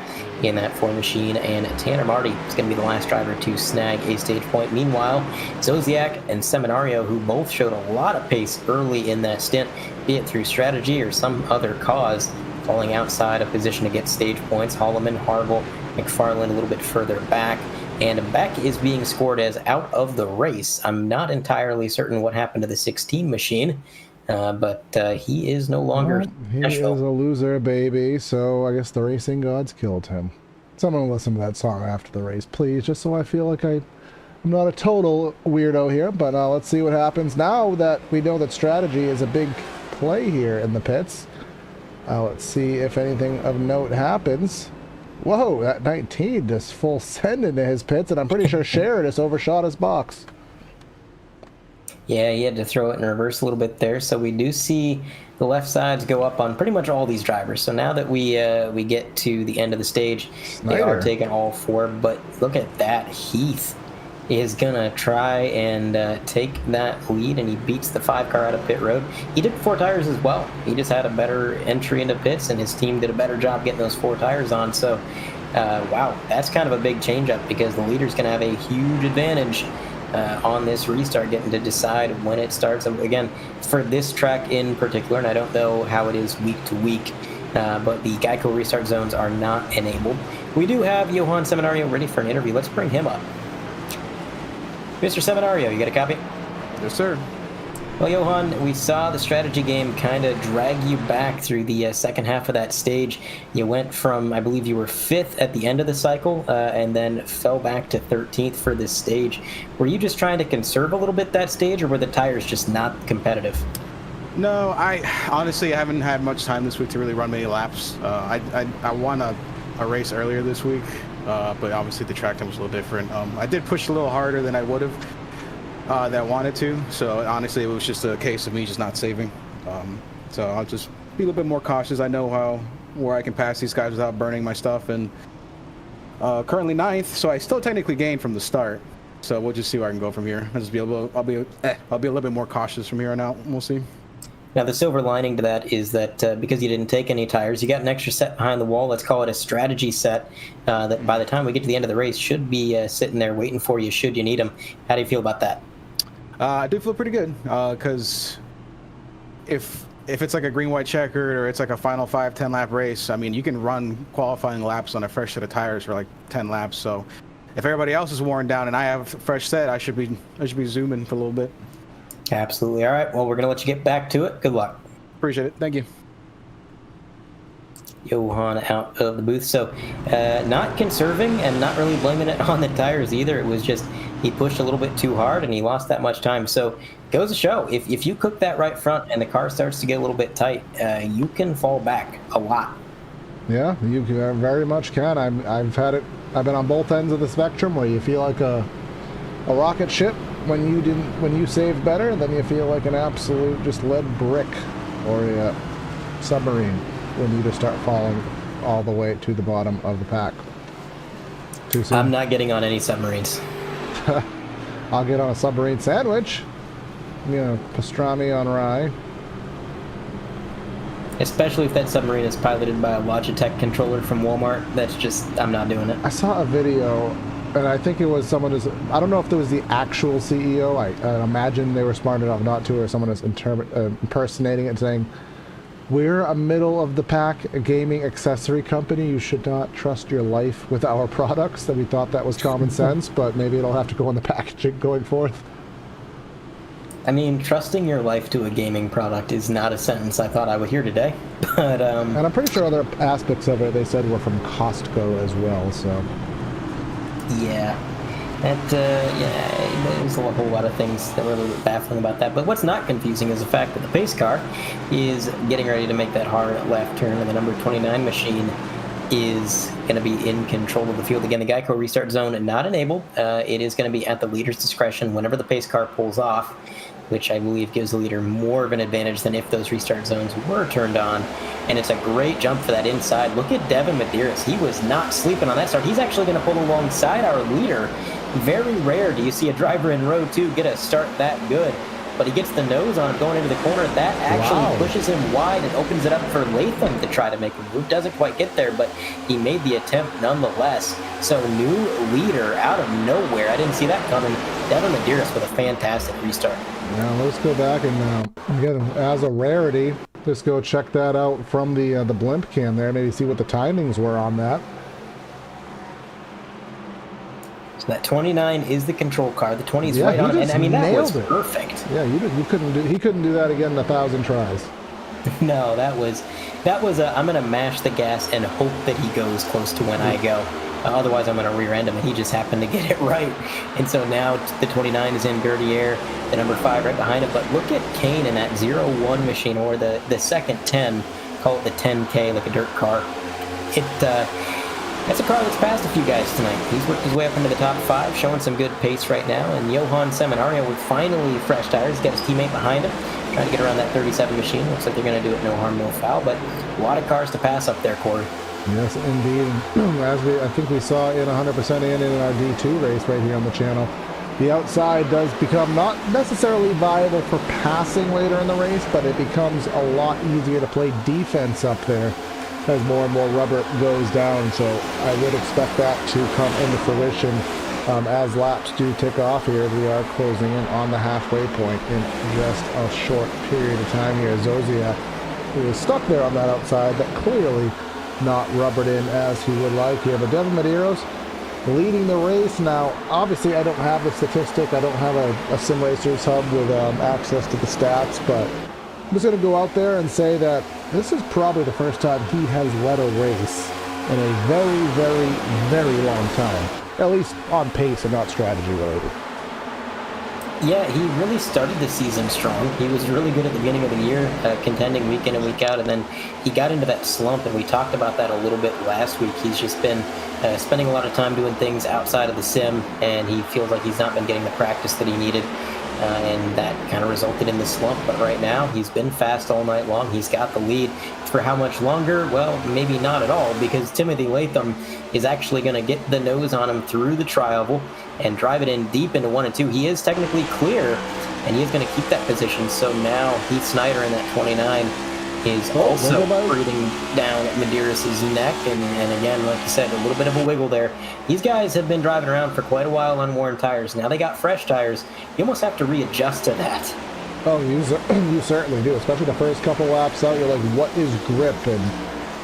in that 4 machine, and Tanner Marty is going to be the last driver to snag a stage point. Meanwhile, Zodiac and Seminario, who both showed a lot of pace early in that stint, be it through strategy or some other cause, falling outside a position to get stage points. Holloman, Harville, McFarland a little bit further back. And Beck is being scored as out of the race. I'm not entirely certain what happened to the 16 machine, but he is no longer. Well, he Nashville. is a loser, baby, so I guess the racing gods killed him. Someone listen to that song after the race, please, just so I feel like I'm not a total weirdo here. But let's see what happens now that we know that strategy is a big play here in the pits. Let's see if anything of note happens. Whoa, that 19 just full send into his pits, and I'm pretty sure Scherer just overshot his box. Yeah, he had to throw it in reverse a little bit there. So we do see the left sides go up on pretty much all these drivers. So now that we get to the end of the stage, Snyder. They are taking all 4. But look at that, Heath. is gonna try and take that lead, and he beats the 5 car out of pit road. He did 4 tires as well. He just had a better entry into pits, and his team did a better job getting those 4 tires on. So, wow, that's kind of a big change up, because the leader's gonna have a huge advantage on this restart, getting to decide when it starts. Again, for this track in particular, and I don't know how it is week to week, but the Geico restart zones are not enabled. We do have Johan Seminario ready for an interview. Let's bring him up. Mr. Seminario, you got a copy? Yes, sir. Well, Johan, we saw the strategy game kind of drag you back through the second half of that stage. You went from, I believe you were 5th at the end of the cycle, and then fell back to 13th for this stage. Were you just trying to conserve a little bit that stage, or were the tires just not competitive? No, I honestly haven't had much time this week to really run many laps. I won a race earlier this week, but obviously the track time was a little different. I did push a little harder than I would have that I wanted to, so honestly it was just a case of me just not saving. So I'll just be a little bit more cautious. I know where I can pass these guys without burning my stuff, and currently 9th, so I still technically gained from the start. So we'll just see where I can go from here. I'll be a little bit more cautious from here on out. We'll see. Now, the silver lining to that is that because you didn't take any tires, you got an extra set behind the wall. Let's call it a strategy set that by the time we get to the end of the race should be sitting there waiting for you should you need them. How do you feel about that? I do feel pretty good, because if it's like a green-white checkered or it's like a final 5-10 lap race, I mean, you can run qualifying laps on a fresh set of tires for like 10 laps. So if everybody else is worn down and I have a fresh set, I should be zooming for a little bit. Absolutely. All right. Well, we're going to let you get back to it. Good luck. Appreciate it. Thank you. Johan out of the booth. So not conserving and not really blaming it on the tires either. It was just he pushed a little bit too hard and he lost that much time. So goes to show, if you cook that right front and the car starts to get a little bit tight, you can fall back a lot. Yeah, you very much can. I've been on both ends of the spectrum, where you feel like a rocket ship when you save better, and then you feel like an absolute just lead brick, or a submarine when you just start falling all the way to the bottom of the pack. Too soon? I'm not getting on any submarines. I'll get on a submarine sandwich. You know, pastrami on rye. Especially if that submarine is piloted by a Logitech controller from Walmart. That's just, I'm not doing it. I saw a video, and I think it was someone who's, I don't know if it was the actual CEO. I imagine they were smart enough not to, or someone is impersonating it and saying, "We're a middle-of-the-pack gaming accessory company. You should not trust your life with our products." And we thought that was common sense, but maybe it'll have to go in the packaging going forth. I mean, trusting your life to a gaming product is not a sentence I thought I would hear today. But and I'm pretty sure other aspects of it they said were from Costco as well. So yeah, there's a whole lot of things that were a little bit baffling about that. But what's not confusing is the fact that the pace car is getting ready to make that hard left turn, and the number 29 machine is going to be in control of the field. Again, the Geico restart zone not enabled. It is going to be at the leader's discretion whenever the pace car pulls off, which I believe gives the leader more of an advantage than if those restart zones were turned on. And it's a great jump for that inside. Look at Devin Medeiros. He was not sleeping on that start. He's actually going to pull alongside our leader. Very rare do you see a driver in row 2 get a start that good. But he gets the nose on him going into the corner. That actually pushes him wide and opens it up for Latham to try to make a move. Doesn't quite get there, but he made the attempt nonetheless. So new leader out of nowhere. I didn't see that coming. Devin Medeiros with a fantastic restart. now let's go back and again, as a rarity, let's go check that out from the blimp cam there. Maybe see what the timings were on that. So that 29 is the control car. The 20 is right on it. And I mean, that was perfect. Yeah, he couldn't do that again in 1,000 tries. No, that was I'm going to mash the gas and hope that he goes close to when I go. Otherwise, I'm going to rear end him, and he just happened to get it right. And so now the 29 is in dirty air, the number 5 right behind it. But look at Kane in that 0-1 machine, or the second 10, call it the 10K, like a dirt car. That's a car that's passed a few guys tonight. He's worked his way up into the top 5, showing some good pace right now. And Johan Seminario with finally fresh tires. He's got his teammate behind him, trying to get around that 37 machine. Looks like they're going to do it no harm, no foul. But a lot of cars to pass up there, Corey. Yes, indeed. As I think we saw in 100% in our D2 race right here on the channel, the outside does become not necessarily viable for passing later in the race, but it becomes a lot easier to play defense up there as more and more rubber goes down. So I would expect that to come into fruition as laps do tick off here. We are closing in on the halfway point in just a short period of time here. Zozia, who is stuck there on that outside, but clearly not rubbered in as he would like here. But Devin Medeiros leading the race now. Obviously, I don't have the statistic. I don't have a SimRacers hub with access to the stats, but I'm just going to go out there and say that this is probably the first time he has led a race in a very, very, very long time. At least on pace and not strategy related. Yeah, he really started the season strong. He was really good at the beginning of the year, contending week in and week out, and then he got into that slump, and we talked about that a little bit last week. He's just been spending a lot of time doing things outside of the sim, and he feels like he's not been getting the practice that he needed, and that kind of resulted in the slump. But right now, he's been fast all night long. He's got the lead. For how much longer? Well, maybe not at all, because Timothy Latham is actually going to get the nose on him through the tri-oval and drive it in deep into 1 and 2. He is technically clear, and he is going to keep that position. So now Heath Snyder in that 29 is also breathing down at Medeiros' neck. And again, like you said, a little bit of a wiggle there. These guys have been driving around for quite a while on worn tires. Now they got fresh tires. You almost have to readjust to that. Oh, you certainly do, especially the first couple laps out. You're like, what is grip? And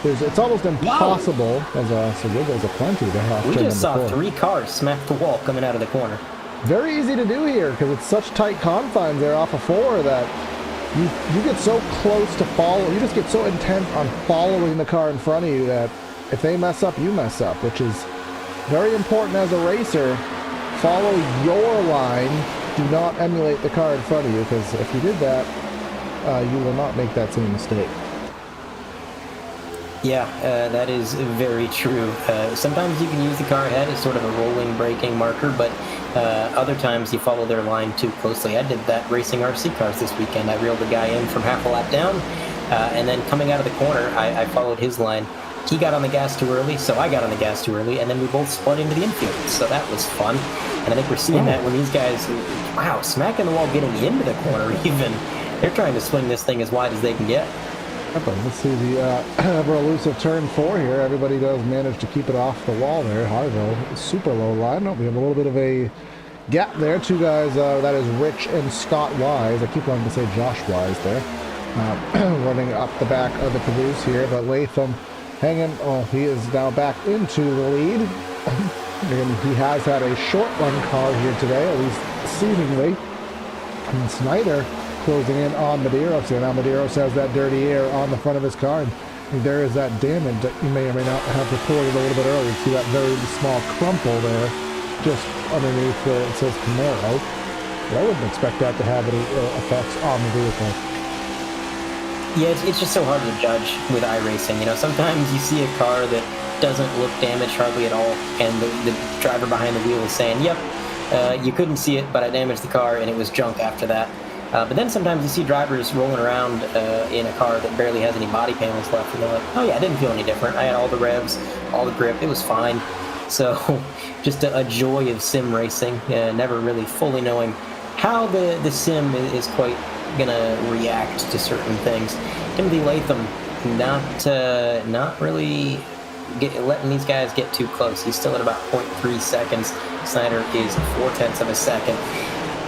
it's almost impossible. As some wiggles aplenty there. We just saw 3 cars smack the wall coming out of the corner. Very easy to do here because it's such tight confines there off of 4 that you get so close to follow. You just get so intent on following the car in front of you that if they mess up, you mess up, which is very important as a racer. Follow your line. Do not emulate the car in front of you, because if you did that, you will not make that same mistake. Yeah, that is very true. Sometimes you can use the car ahead as sort of a rolling braking marker, but other times you follow their line too closely. I did that racing RC cars this weekend. I reeled the guy in from half a lap down, and then coming out of the corner, I followed his line. He got on the gas too early, so I got on the gas too early, and then we both spun into the infield. So that was fun. And I think we're seeing that when these guys, wow, smacking the wall, getting into the corner even. They're trying to swing this thing as wide as they can get. Let's see the ever elusive turn 4 here. Everybody does manage to keep it off the wall there. Harville, super low line. We have a little bit of a gap there. 2 guys, that is Rich and Scott Wise. I keep wanting to say Josh Wise there. Running up the back of the caboose here, but Latham hanging, he is now back into the lead. And he has had a short run car here today, at least seemingly. And Snyder closing in on Medeiros here. Now Medeiros has that dirty air on the front of his car, and there is that damage that you may or may not have reported a little bit earlier. See that very small crumple there just underneath where it says Camaro. But I wouldn't expect that to have any effects on the vehicle. Yeah, it's just so hard to judge with iRacing. You know, sometimes you see a car that doesn't look damaged hardly at all, and the driver behind the wheel is saying, yep, you couldn't see it, but I damaged the car, and it was junk after that. But then sometimes you see drivers rolling around in a car that barely has any body panels left, and they're like, oh yeah, I didn't feel any different. I had all the revs, all the grip, it was fine. So just a joy of sim racing, never really fully knowing how the sim is quite gonna react to certain things. Timothy Latham not really letting these guys get too close. He's still at about 0.3 seconds. Snyder is 0.4 of a second.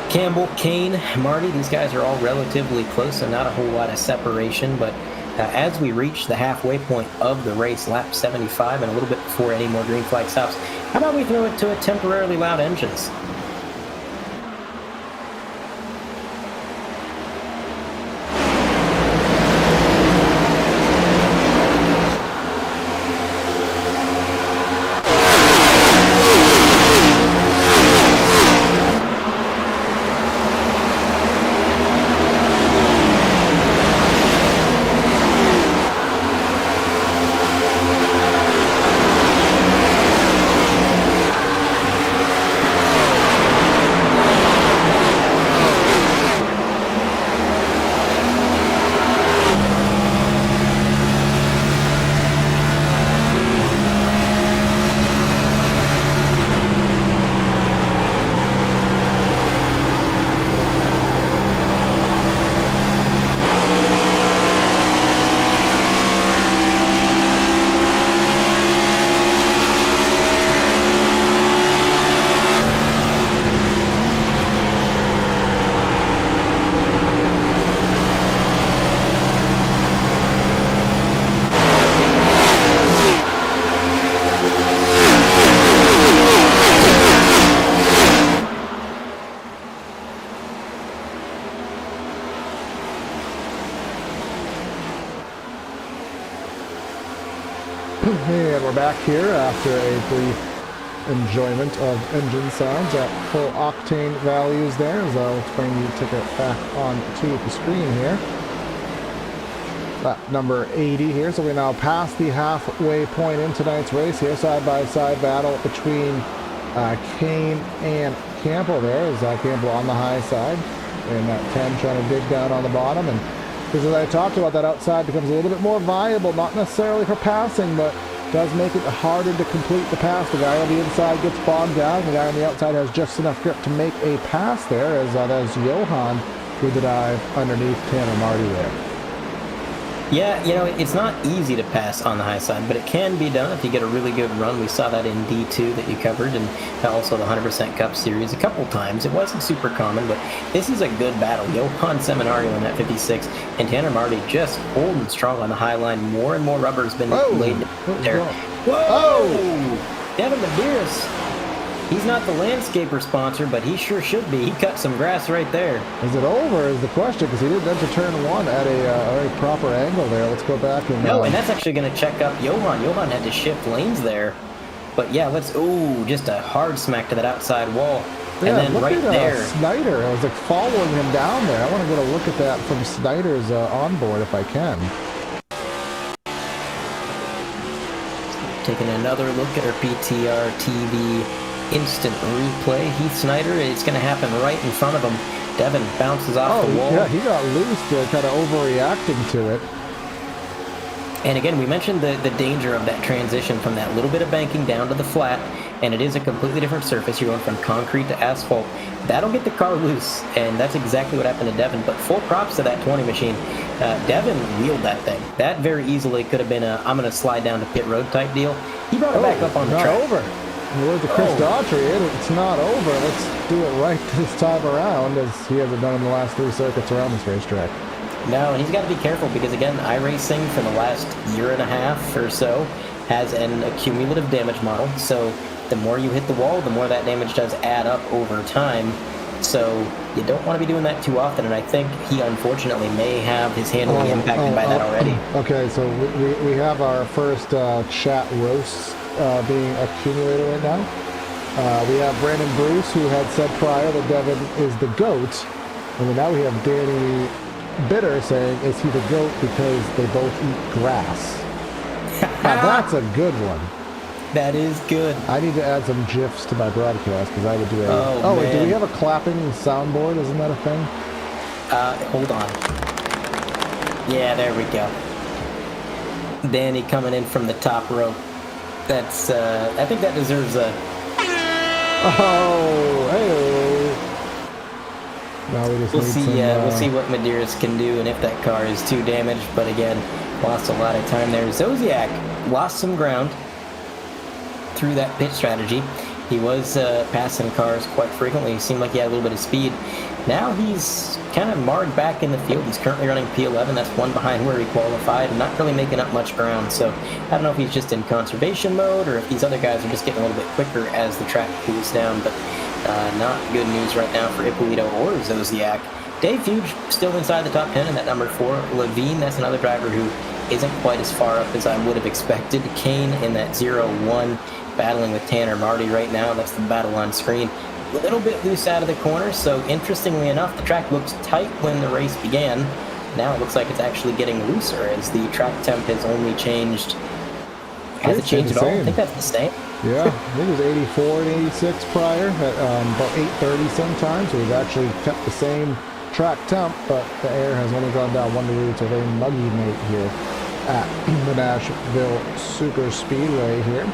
Campbell, Kane, Marty, these guys are all relatively close, so not a whole lot of separation, but as we reach the halfway point of the race, lap 75, and a little bit before any more green flag stops, how about we throw it to a temporarily loud engines? we're back here after a brief enjoyment of engine sounds at full octane values there. So let's bring the ticket back onto the screen here. Lap number 80 here. So we now pass the halfway point in tonight's race here. Side-by-side battle between Kane and Campbell there. Is Campbell on the high side and that 10 trying to dig down on the bottom. And because as I talked about, that outside becomes a little bit more viable, not necessarily for passing, but does make it harder to complete the pass. The guy on the inside gets bogged down. The guy on the outside has just enough grip to make a pass there, as that's Johan with the dive underneath Tanner Marty there. Yeah, you know, it's not easy to pass on the high side, but it can be done if you get a really good run. We saw that in D2 that you covered, and also the 100% Cup Series a couple times. It wasn't super common, but this is a good battle. Johan Seminario in that 56, and Tanner Marty just holding strong on the high line. More and more rubber has been laid there. Whoa! Devin Medeiros. He's not the landscaper sponsor, but he sure should be. He cut some grass right there. Is it over is the question, because he didn't enter turn one at a very proper angle there. Let's go back and... No, and that's actually going to check up Johan. Johan had to shift lanes there. But yeah, just a hard smack to that outside wall. Yeah, and then right there... Snyder, I was like following him down there. I want to get a look at that from Snyder's onboard if I can. Taking another look at our PTRTV instant replay. Heath Snyder, it's going to happen right in front of him. Devin bounces off the wall. Yeah, he got loose, kind of overreacting to it. And again, we mentioned the danger of that transition from that little bit of banking down to the flat, and it is a completely different surface. You're going from concrete to asphalt. That'll get the car loose, and that's exactly what happened to Devin. But full props to that 20 machine. Devin wheeled that thing. That very easily could have been a I'm going to slide down to pit road type deal. He brought it back up on the track. Over. Where's the Chris Daughtry? It's not over. Let's do it right this time around, as he hasn't done in the last 3 circuits around this racetrack. No, and he's got to be careful, because again, iRacing for the last year and a half or so has an accumulative damage model. So the more you hit the wall, the more that damage does add up over time. So you don't want to be doing that too often, and I think he unfortunately may have his handling impacted by that already. Okay, so we have our first chat roasts being accumulated right now. We have Brandon Bruce, who had said prior that Devin is the GOAT, and then now we have Danny Bitter saying, is he the GOAT because they both eat grass? Now that's a good one. That is good. I need to add some GIFs to my broadcast, because I would do a... Oh, wait, do we have a clapping soundboard? Isn't that a thing? Hold on. Yeah, there we go. Danny coming in from the top rope. That's, I think that deserves a... Oh, hey. Now we just we'll see what Medeiros can do, and if that car is too damaged. But again, lost a lot of time there. Zodiac lost some ground through that pit strategy. He was passing cars quite frequently. He seemed like he had a little bit of speed. Now he's kind of marred back in the field. He's currently running P11. That's one behind where he qualified, and not really making up much ground. So I don't know if he's just in conservation mode, or if these other guys are just getting a little bit quicker as the track cools down. But not good news right now for Ippolito or Zodiac. Dave Fuge still inside the top 10 in that number 4. Levine, that's another driver who isn't quite as far up as I would have expected. Kane in that 0-1, battling with Tanner Marty right now. That's the battle on screen. A little bit loose out of the corner, so interestingly enough, the track looks tight when the race began. Now it looks like it's actually getting looser, as the track temp has only changed. Has it changed at all? I think that's the same. Yeah, I think it was 84 and 86 prior, at about 8:30 sometimes. So we've actually kept the same track temp, but the air has only gone down 1 degree. It's a very muggy night here at the Nashville SuperSpeedway here.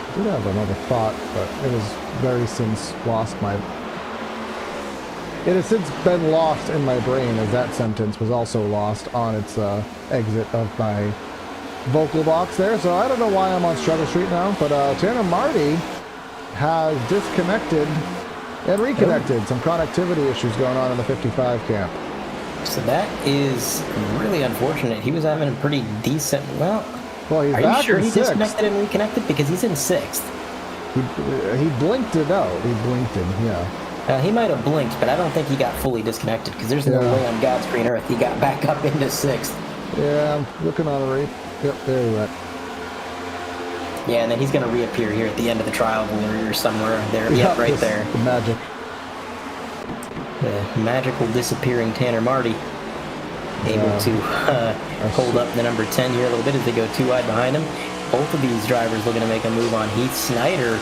I did have another thought, but it has very since lost my... It has since been lost in my brain, as that sentence was also lost on its exit of my vocal box there. So I don't know why I'm on Struggle Street now, but Tanner Marty has disconnected and reconnected. Some connectivity issues going on in the 55 camp. So that is really unfortunate. He was having a pretty decent... Well, he's are back you sure in he sixth. disconnected and reconnected? Because he's in 6th. He blinked it out. He blinked it, yeah. He might have blinked, but I don't think he got fully disconnected, because there's no way on God's green earth he got back up into 6th. Yeah, I'm looking on the reef. Yep, there he went. Yeah, and then he's going to reappear here at the end of the trial or somewhere there. Yep, Yep, right this- there. The magic. The magical disappearing Tanner Marty. Able to hold up the number 10 here a little bit as they go too wide behind him. Both of these drivers looking to make a move on Heath Snyder.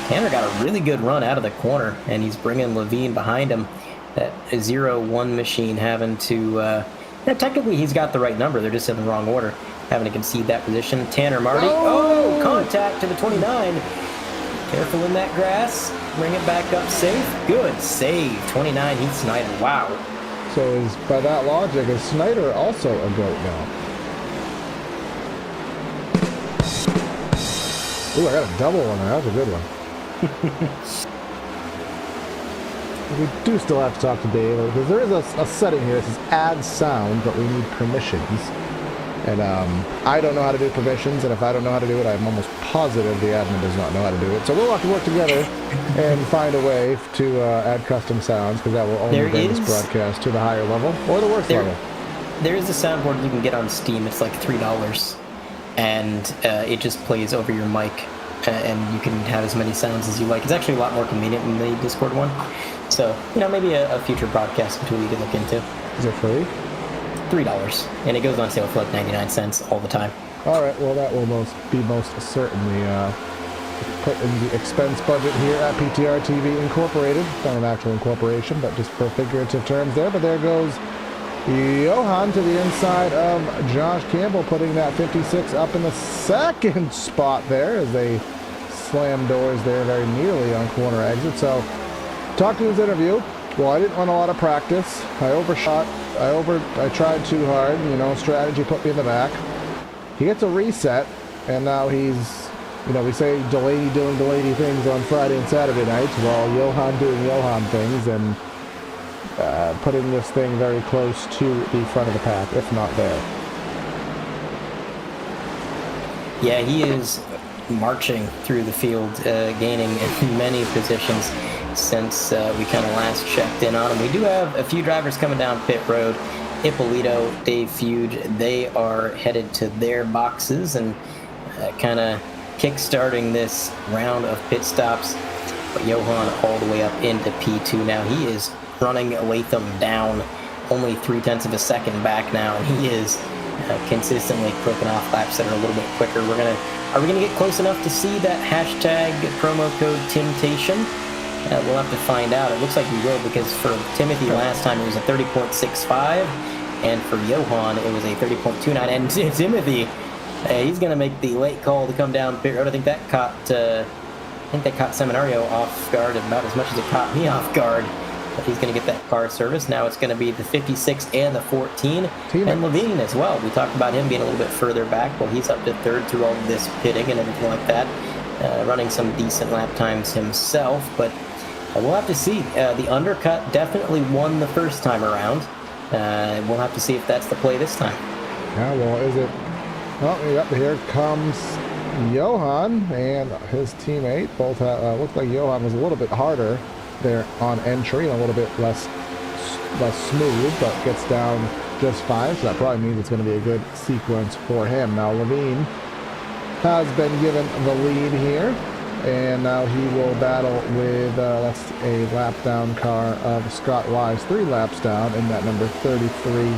Tanner got a really good run out of the corner, and he's bringing Levine behind him. That 0-1 machine having to... technically, he's got the right number. They're just in the wrong order. Having to concede that position. Tanner Marty. Oh, contact to the 29. Careful in that grass. Bring it back up safe. Good save. 29, Heath Snyder. Wow. So is, by that logic, is Snyder also a GOAT now? Ooh, I got a double one there. That was a good one. We do still have to talk to Dave, because there is a setting here that says add sound, but we need permissions. And I don't know how to do permissions, and if I don't know how to do it, I'm almost positive the admin does not know how to do it. So we'll have to work together and find a way to add custom sounds, because that will only bring this broadcast to the higher level, or the worst level. There is a soundboard you can get on Steam. It's like $3, and it just plays over your mic, and you can have as many sounds as you like. It's actually a lot more convenient than the Discord one. So, maybe a future broadcast tool you could look into. Is it free? $3, and it goes on sale for like 99 cents all the time. All right, well, that will most certainly put in the expense budget here at PTRTV Incorporated. Not an actual incorporation, but just for figurative terms there. But there goes Johan to the inside of Josh Campbell, putting that 56 up in the second spot there as they slam doors there very nearly on corner exit. So, talk to his interview. Well, I didn't run a lot of practice. I overshot. I tried too hard. Strategy put me in the back. He gets a reset, and now he's, we say Delaney doing Delaney things on Friday and Saturday nights, while Johan doing Johan things and putting this thing very close to the front of the pack, if not there. Yeah, he is marching through the field, gaining many positions since we kind of last checked in on him. We do have a few drivers coming down pit road. Ippolito, Dave Fuge, they are headed to their boxes and kind of kick-starting this round of pit stops. But Johan all the way up into P2 now. He is running Latham down only 0.3 of a second back now, and he is consistently clicking off laps that are a little bit quicker. Are we gonna get close enough to see that hashtag promo code Temptation? We'll have to find out. It looks like we will, because for Timothy last time it was a 30.65, and for Johan it was a 30.29. And Timothy, he's going to make the late call to come down pit road. I think that caught Seminario off guard about as much as it caught me off guard. But he's going to get that car service. Now it's going to be the 56 and the 14, and Levine as well. We talked about him being a little bit further back. Well, he's up to third through all of this pitting and everything like that, running some decent lap times himself, but we'll have to see. The undercut definitely won the first time around. We'll have to see if that's the play this time. Yeah, well, is it? Oh, yep, here comes Johan and his teammate. Both looked like Johan was a little bit harder there on entry and a little bit less smooth, but gets down just fine. So that probably means it's going to be a good sequence for him. Now, Levine has been given the lead here, and now he will battle with that's a lap down car of Scott Wise, 3 laps down in that number 33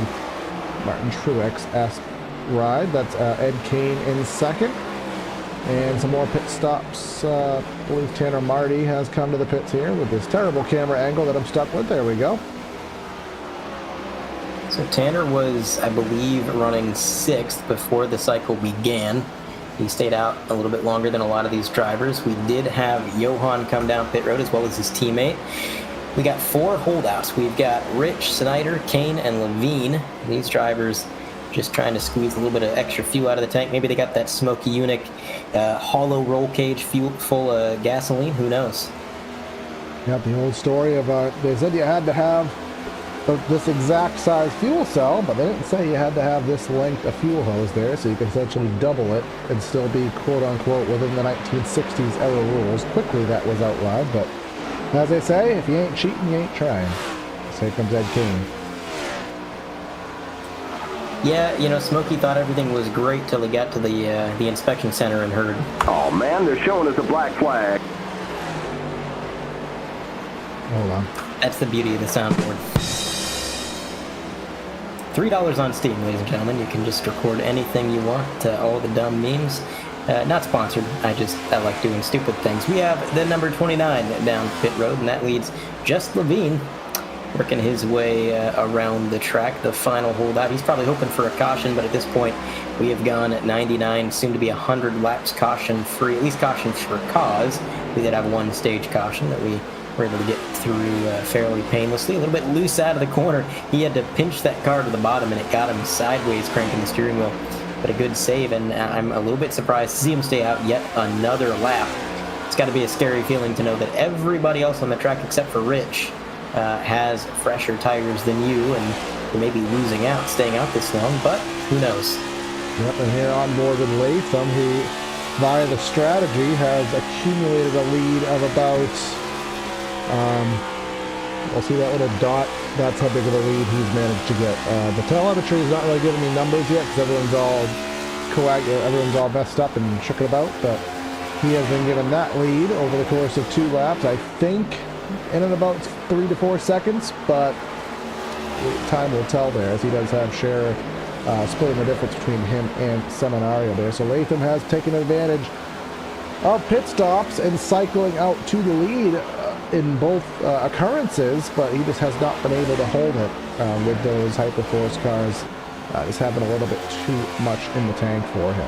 Martin Truex-esque ride. That's Ed Kane in second, and some more pit stops. I believe Tanner Marty has come to the pits here with this terrible camera angle that I'm stuck with. There we go. So Tanner was, I believe, running 6th before the cycle began. He stayed out a little bit longer than a lot of these drivers. We did have Johan come down pit road as well as his teammate. We got 4 holdouts. We've got Rich, Snyder, Kane, and Levine. These drivers just trying to squeeze a little bit of extra fuel out of the tank. Maybe they got that Smoky Unic hollow roll cage fuel full of gasoline. Who knows? Yep, the old story of they said you had to have this exact size fuel cell, but they didn't say you had to have this length of fuel hose there, so you can essentially double it and still be quote-unquote within the 1960s era rules. Quickly that was outlawed, but as they say, if you ain't cheating, you ain't trying. So here comes Ed Kane. Yeah, you know, Smokey thought everything was great till he got to the inspection center and heard. Oh man, they're showing us a black flag. Hold on. That's the beauty of the soundboard. $3 on Steam, ladies and gentlemen. You can just record anything you want, all the dumb memes. Not sponsored. I like doing stupid things. We have the number 29 down pit road, and that leads Just Levine, working his way around the track. The final holdout. He's probably hoping for a caution, but at this point, we have gone at 99, soon to be 100 laps caution-free, at least caution for cause. We did have one stage caution that we were able to get through fairly painlessly. A little bit loose out of the corner. He had to pinch that car to the bottom, and it got him sideways, cranking the steering wheel. But a good save, and I'm a little bit surprised to see him stay out yet another lap. It's got to be a scary feeling to know that everybody else on the track except for Rich has fresher tires than you, and you may be losing out, staying out this long, but who knows? Yep, and here on board with Latham, who, via the strategy, has accumulated a lead of about, I'll see that little dot. That's how big of a lead he's managed to get. The telemetry is not really giving me numbers yet because everyone's all messed up and shook about, but he has been given that lead over the course of 2 laps, I think, in and about 3 to 4 seconds, but time will tell there, as he does have share splitting the difference between him and Seminario there. So Latham has taken advantage of pit stops and cycling out to the lead in both occurrences, but he just has not been able to hold it with those Hyperforce cars. Just having a little bit too much in the tank for him.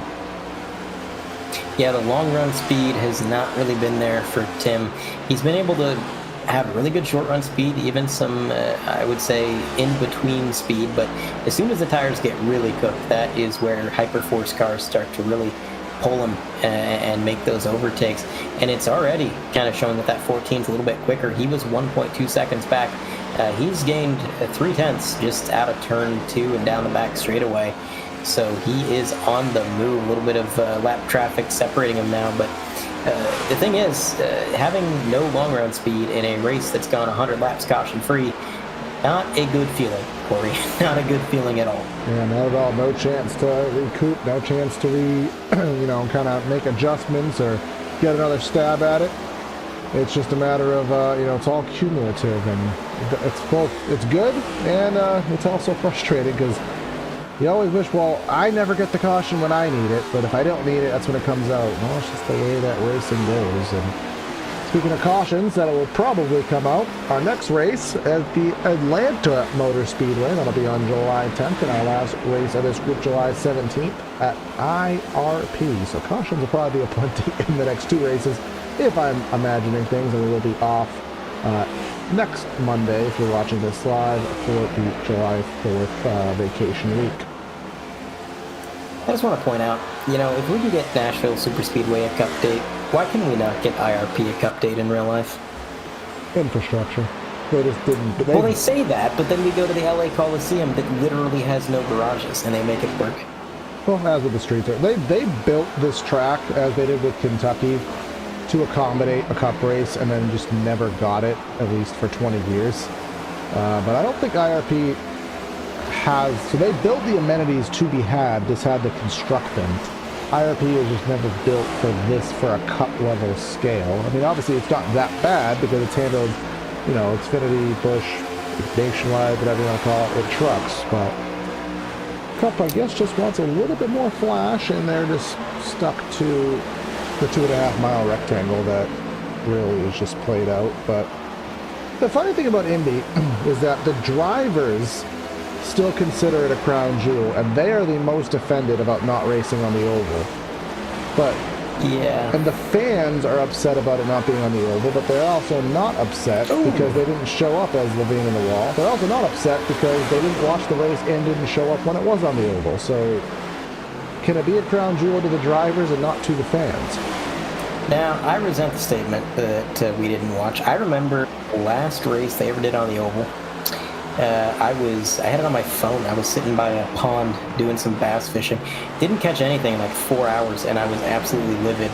Yeah, the long run speed has not really been there for Tim. He's been able to have really good short run speed, even some, I would say, in between speed, but as soon as the tires get really cooked, that is where Hyperforce cars start to really pull him and make those overtakes. And it's already kind of showing that 14 is a little bit quicker. He was 1.2 seconds back. He's gained 0.3 just out of turn 2 and down the back straightaway. So he is on the move. A little bit of lap traffic separating him now, but the thing is, having no long run speed in a race that's gone 100 laps caution free, not a good feeling, Corey. Not a good feeling at all. Yeah, not at all. No chance to recoup, no chance to kind of make adjustments or get another stab at it. It's just a matter of, it's all cumulative, and it's good, and it's also frustrating because you always wish, well, I never get the caution when I need it, but if I don't need it, that's when it comes out. Well, it's just the way that racing goes. And speaking of cautions, that will probably come out. Our next race at the Atlanta Motor Speedway. That'll be on July 10th, and our last race of this group, July 17th, at IRP. So cautions will probably be aplenty in the next 2 races, if I'm imagining things, and we will be off next Monday, if you're watching this live, for the July 4th vacation week. I just want to point out, if we can get Nashville SuperSpeedway a cup date, why can we not get IRP a cup date in real life? Infrastructure. They just didn't. Well, they say that, but then we go to the LA Coliseum that literally has no garages, and they make it work. Well, as with the streets, they built this track, as they did with Kentucky, to accommodate a cup race, and then just never got it, at least for 20 years. But I don't think IRP has, so they built the amenities to be had, just had to construct them. IRP was just never built for a cup level scale. I mean, obviously it's not that bad because it's handled, Xfinity, Busch, Nationwide, whatever you want to call it, with trucks, but Cup, I guess, just wants a little bit more flash, and they're just stuck to the 2.5-mile rectangle that really is just played out. But the funny thing about Indy is that the drivers still consider it a crown jewel, and they are the most offended about not racing on the oval. But yeah, and the fans are upset about it not being on the oval, but they're also not upset because they didn't show up as Levine in the wall. They're also not upset because they didn't watch the race and didn't show up when it was on the oval. So can it be a crown jewel to the drivers and not to the fans? Now, I resent the statement that we didn't watch. I remember the last race they ever did on the oval. I had it on my phone. I was sitting by a pond doing some bass fishing. Didn't catch anything in like 4 hours, and I was absolutely livid.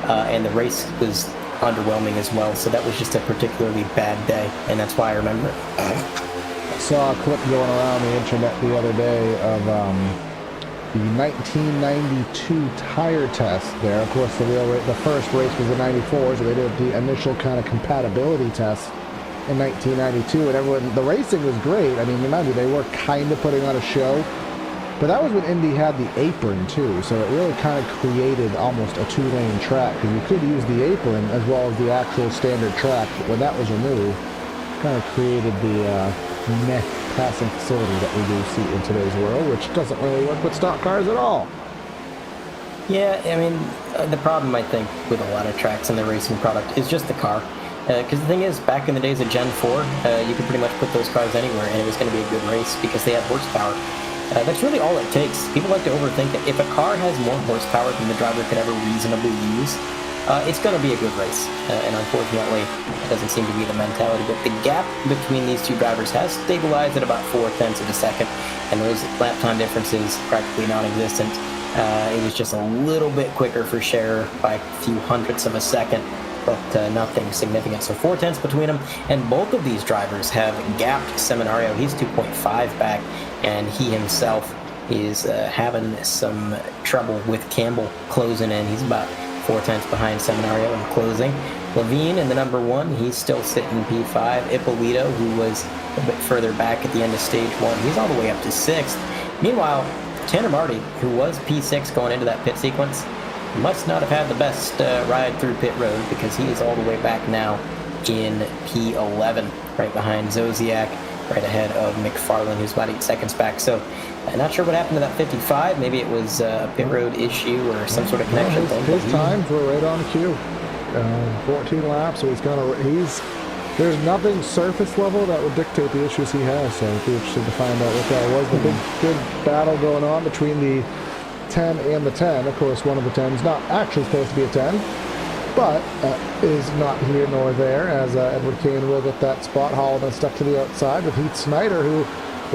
And the race was underwhelming as well, so that was just a particularly bad day, and that's why I remember it. saw a clip going around the internet the other day of the 1992 tire test there. Of course, the first race was the 94, so they did the initial kind of compatibility test in 1992, and everyone, the racing was great. I mean, remember, they were kind of putting on a show, but that was when Indy had the apron too, so it really kind of created almost a two-lane track, because you could use the apron as well as the actual standard track, but when that was removed, kind of created the meh passing facility that we do see in today's world, which doesn't really work with stock cars at all. Yeah, I mean, the problem, I think, with a lot of tracks and the racing product is just the car. Because the thing is, back in the days of Gen 4, you could pretty much put those cars anywhere, and it was going to be a good race because they had horsepower. That's really all it takes. People like to overthink it. If a car has more horsepower than the driver could ever reasonably use, it's going to be a good race. And unfortunately, it doesn't seem to be the mentality. But the gap between these two drivers has stabilized at about 0.4 of a second, and those lap time differences practically non-existent. It was just a little bit quicker for Scherer by a few hundredths of a second, but nothing significant. So 0.4 between them, and both of these drivers have gapped Seminario. He's 2.5 back, and he himself is having some trouble with Campbell closing in. He's about 0.4 behind Seminario in closing. Levine in the number 1, he's still sitting P5. Ippolito, who was a bit further back at the end of stage 1, he's all the way up to 6th. Meanwhile, Tanner Marty, who was P6 going into that pit sequence, must not have had the best ride through pit road, because he is all the way back now in P11, right behind Zodiac, right ahead of McFarlane, who's about 8 seconds back. So I'm not sure what happened to that 55. Maybe it was a pit road issue or some sort of connection thing. His times were right on cue. 14 laps, so there's nothing surface level that would dictate the issues he has, so I'd be interested to find out what that was. The big good battle going on between the 10 and the 10. Of course, one of the 10 is not actually supposed to be a 10, but is not here nor there, as Edward Kane will get that spot. Holloman stuck to the outside with Heath Snyder, who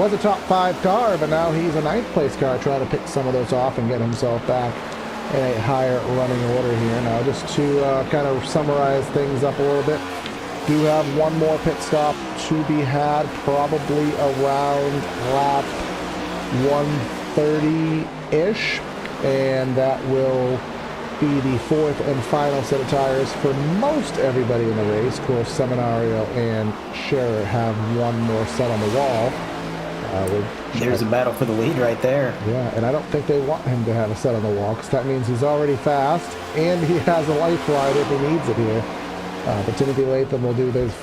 was a top 5 car, but now he's a 9th place car, trying to pick some of those off and get himself back in a higher running order here. Now, just to kind of summarize things up a little bit, do have one more pit stop to be had, probably around lap 130-ish, and that will be the 4th and final set of tires for most everybody in the race. Of course, Seminario and Scherer have one more set on the wall. There's a battle for the lead right there. Yeah, and I don't think they want him to have a set on the wall, because that means he's already fast, and he has a lifeline if he needs it here. But Timothy Latham will do his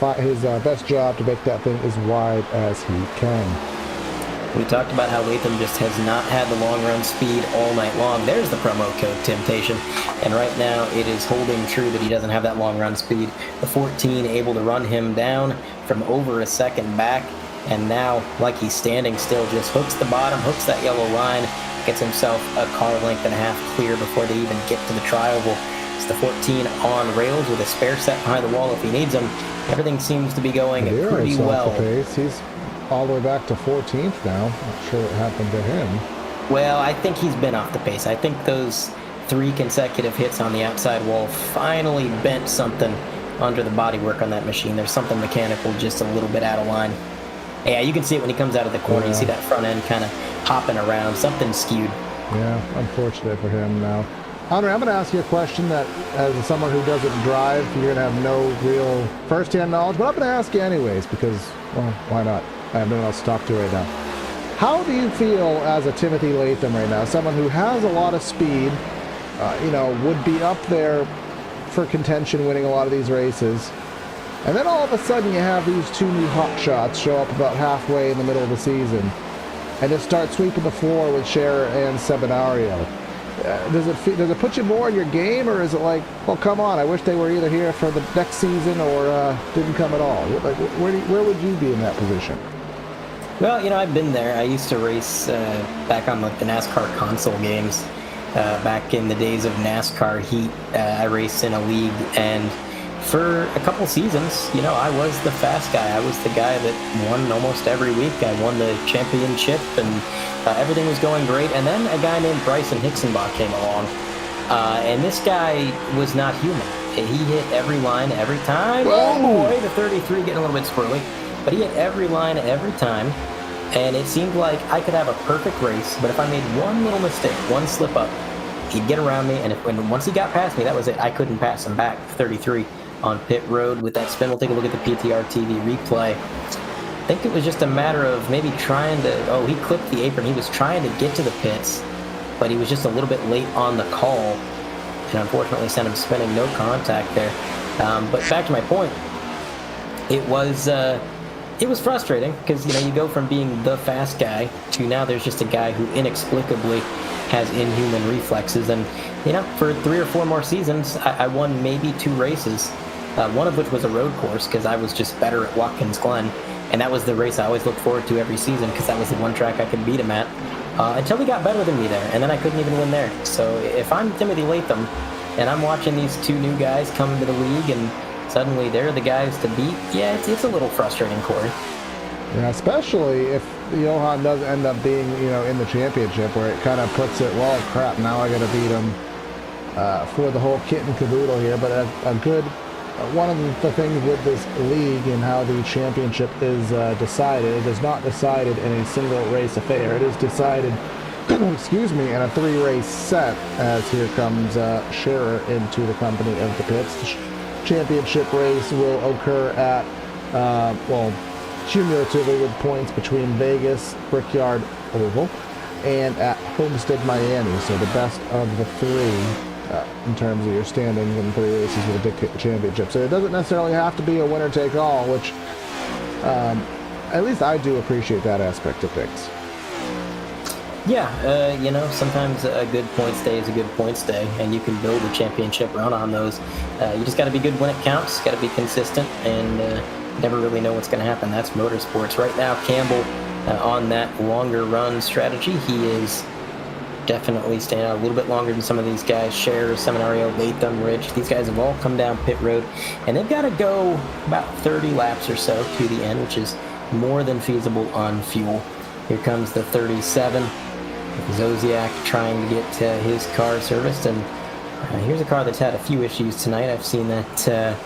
best job to make that thing as wide as he can. We talked about how Latham just has not had the long run speed all night long. There's the promo code Temptation, and right now it is holding true that he doesn't have that long run speed. The 14 able to run him down from over a second back, and now, like he's standing still, just hooks the bottom, hooks that yellow line, gets himself a car length and a half clear before they even get to the tri-oval. It's the 14 on rails with a spare set behind the wall if he needs them. Everything seems to be going pretty well. He's all the way back to 14th now. Not sure what happened to him. Well, I think he's been off the pace. I think those 3 consecutive hits on the outside wall finally bent something under the bodywork on that machine. There's something mechanical just a little bit out of line. Yeah, you can see it when he comes out of the corner. Yeah. You see that front end kind of hopping around. Something skewed. Yeah, unfortunate for him now. Andre, I'm going to ask you a question that, as someone who doesn't drive, you're going to have no real first-hand knowledge, but I'm going to ask you anyways, because, well, why not? I have no one else to talk to right now. How do you feel as a Timothy Latham right now, someone who has a lot of speed, would be up there for contention, winning a lot of these races, and then all of a sudden you have these 2 new hot shots show up about halfway in the middle of the season, and just start sweeping the floor with Scherer and Seminario? Does it put you more in your game, or is it like, well, come on, I wish they were either here for the next season or didn't come at all? Like, where would you be in that position? Well, I've been there. I used to race back on the NASCAR console games. Back in the days of NASCAR Heat, I raced in a league, and for a couple seasons, I was the fast guy. I was the guy that won almost every week. I won the championship, and everything was going great. And then a guy named Bryson Hixenbach came along, and this guy was not human. He hit every line every time. Whoa. Oh boy, the 33 getting a little bit squirrely. but he hit every line every time, and it seemed like I could have a perfect race, but if I made one little mistake, one slip up, he'd get around me, and once he got past me, that was it. I couldn't pass him back. 33 on pit road with that spin. We'll take a look at the PTRTV replay. I think it was just a matter of maybe trying to, he clipped the apron. He was trying to get to the pits, but he was just a little bit late on the call, and unfortunately sent him spinning. No contact there. But back to my point, it was frustrating because, you go from being the fast guy to now there's just a guy who inexplicably has inhuman reflexes. And, for 3 or 4 more seasons, I won maybe 2 races, one of which was a road course because I was just better at Watkins Glen. And that was the race I always looked forward to every season because that was the one track I could beat him at. Until he got better than me there, and then I couldn't even win there. So if I'm Timothy Latham, and I'm watching these 2 new guys come into the league, and suddenly they're the guys to beat, yeah, it's a little frustrating, Corey. Yeah, especially if Johan does end up being, in the championship, where it kind of puts it, well, crap, now I got to beat him for the whole kit and caboodle here. But a good, one of the things with this league and how the championship is decided, it is not decided in a single race affair. It is decided, excuse me, in a 3-race set, as here comes Scherer into the company of the pits. The championship race will occur at, cumulatively with points between Vegas, Brickyard Oval, and at Homestead, Miami. So the best of the 3 in terms of your standings in 3 races will dictate the championship. So it doesn't necessarily have to be a winner-take-all, which at least I do appreciate that aspect of things. Yeah, sometimes a good points day is a good points day, and you can build a championship run on those. You just got to be good when it counts, got to be consistent, and never really know what's going to happen. That's motorsports. Right now, Campbell on that longer run strategy, he is definitely staying out a little bit longer than some of these guys. Scherer, Seminario, Latham, Rich, these guys have all come down pit road, and they've got to go about 30 laps or so to the end, which is more than feasible on fuel. Here comes the 37. Zodiac trying to get his car serviced, and here's a car that's had a few issues tonight. I've seen that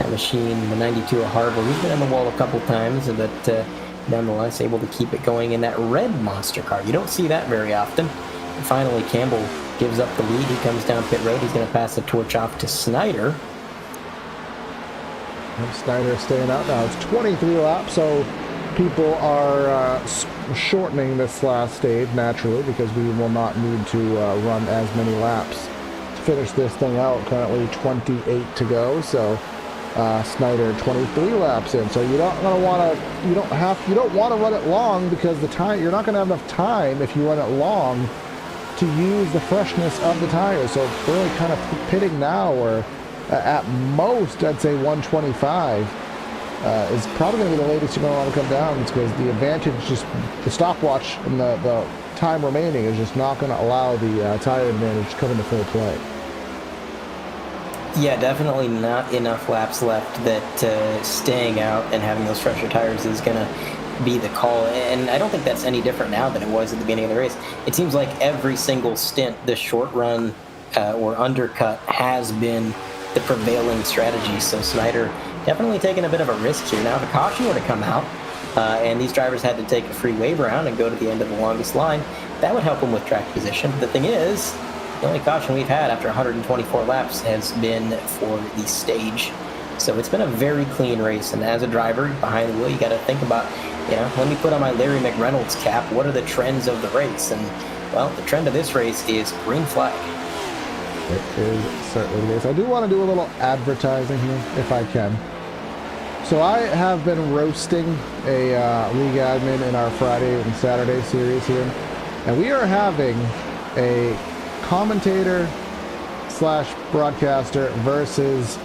machine, the 92 at Harville. He's been on the wall a couple times, but nonetheless able to keep it going in that red monster car. You don't see that very often. And finally, Campbell gives up the lead. He comes down pit road. He's going to pass the torch off to Snyder. And Snyder staying out now. It's 23 laps, so people are shortening this last stage naturally because we will not need to run as many laps to finish this thing out. Currently 28 to go, so Snyder 23 laps in. So you don't want to run it long because you're not going to have enough time if you run it long to use the freshness of the tires. So really kind of pitting now, or at most I'd say 125. Is probably going to be the latest you're going to want to come down, because the advantage, just the stopwatch and the time remaining, is just not going to allow the tire advantage to come into full play. Yeah, definitely not enough laps left that staying out and having those fresher tires is going to be the call. And I don't think that's any different now than it was at the beginning of the race. It seems like every single stint, the short run or undercut has been the prevailing strategy. So Snyder definitely taking a bit of a risk here. Now, if a caution were to come out and these drivers had to take a free wave around and go to the end of the longest line, that would help them with track position. The thing is, the only caution we've had after 124 laps has been for the stage. So it's been a very clean race. And as a driver behind the wheel, you got to think about, let me put on my Larry McReynolds cap. What are the trends of the race? And, well, the trend of this race is green flag. It is certainly the case. I do want to do a little advertising here, if I can. So I have been roasting a league admin in our Friday and Saturday series here, and we are having a commentator / broadcaster versus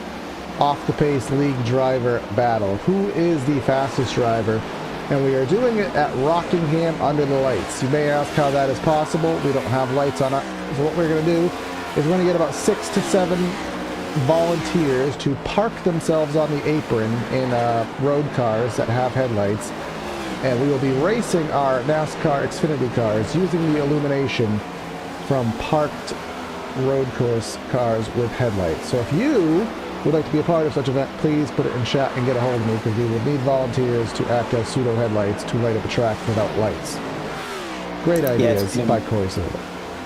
off-the-pace league driver battle. Who is the fastest driver? And we are doing it at Rockingham under the lights. You may ask how that is possible. We don't have lights on it. So what we're going to do is we're going to get about 6 to 7 volunteers to park themselves on the apron in road cars that have headlights, and we will be racing our NASCAR Xfinity cars using the illumination from parked road course cars with headlights. So if you would like to be a part of such event, please put it in chat and get a hold of me, because we will need volunteers to act as pseudo headlights to light up a track without lights. Great ideas by Corey Silva.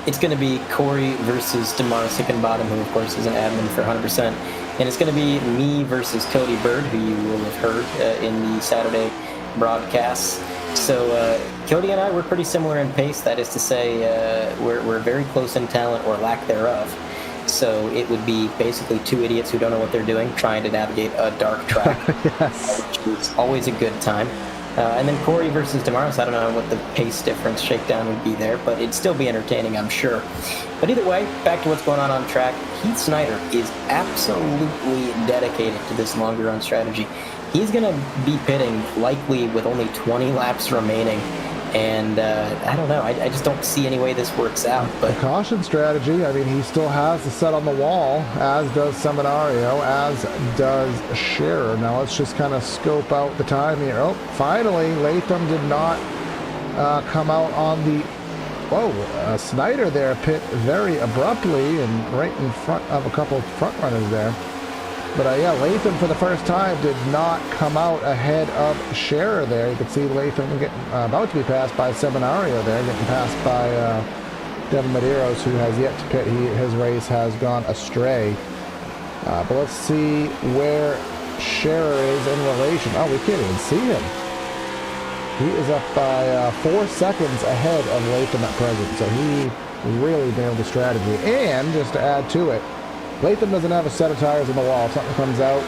It's going to be Corey versus Damar Sickenbottom, who of course is an admin for 100%. And it's going to be me versus Cody Bird, who you will have heard in the Saturday broadcasts. So Cody and I, we're pretty similar in pace. That is to say, we're very close in talent or lack thereof. So it would be basically two idiots who don't know what they're doing trying to navigate a dark track, Yes. which is always a good time. And then Corey versus Damaris, I don't know what the pace difference shakedown would be there, but it'd still be entertaining, I'm sure. But either way, back to what's going on track. Heath Snyder is absolutely dedicated to this longer run strategy. He's going to be pitting likely with only 20 laps remaining. And I don't know. I just don't see any way this works out. But The caution strategy, I mean, he still has the set on the wall, as does Seminario, as does Scherer. Now let's just kind of scope out the time here. Oh, finally, Latham did not come out on the... Whoa, Snyder there pit very abruptly and right in front of a couple of front runners there. But yeah, Latham for the first time did not come out ahead of Scherer there. You can see Latham getting about to be passed by Seminario there, getting passed by Devin Medeiros, who has yet to pit. His race has gone astray. But let's see where Scherer is in relation. Oh, we can't even see him. He is up by 4 seconds ahead of Latham at present, so he really nailed the strategy. And just to add to it, Latham doesn't have a set of tires on the wall. If something comes out,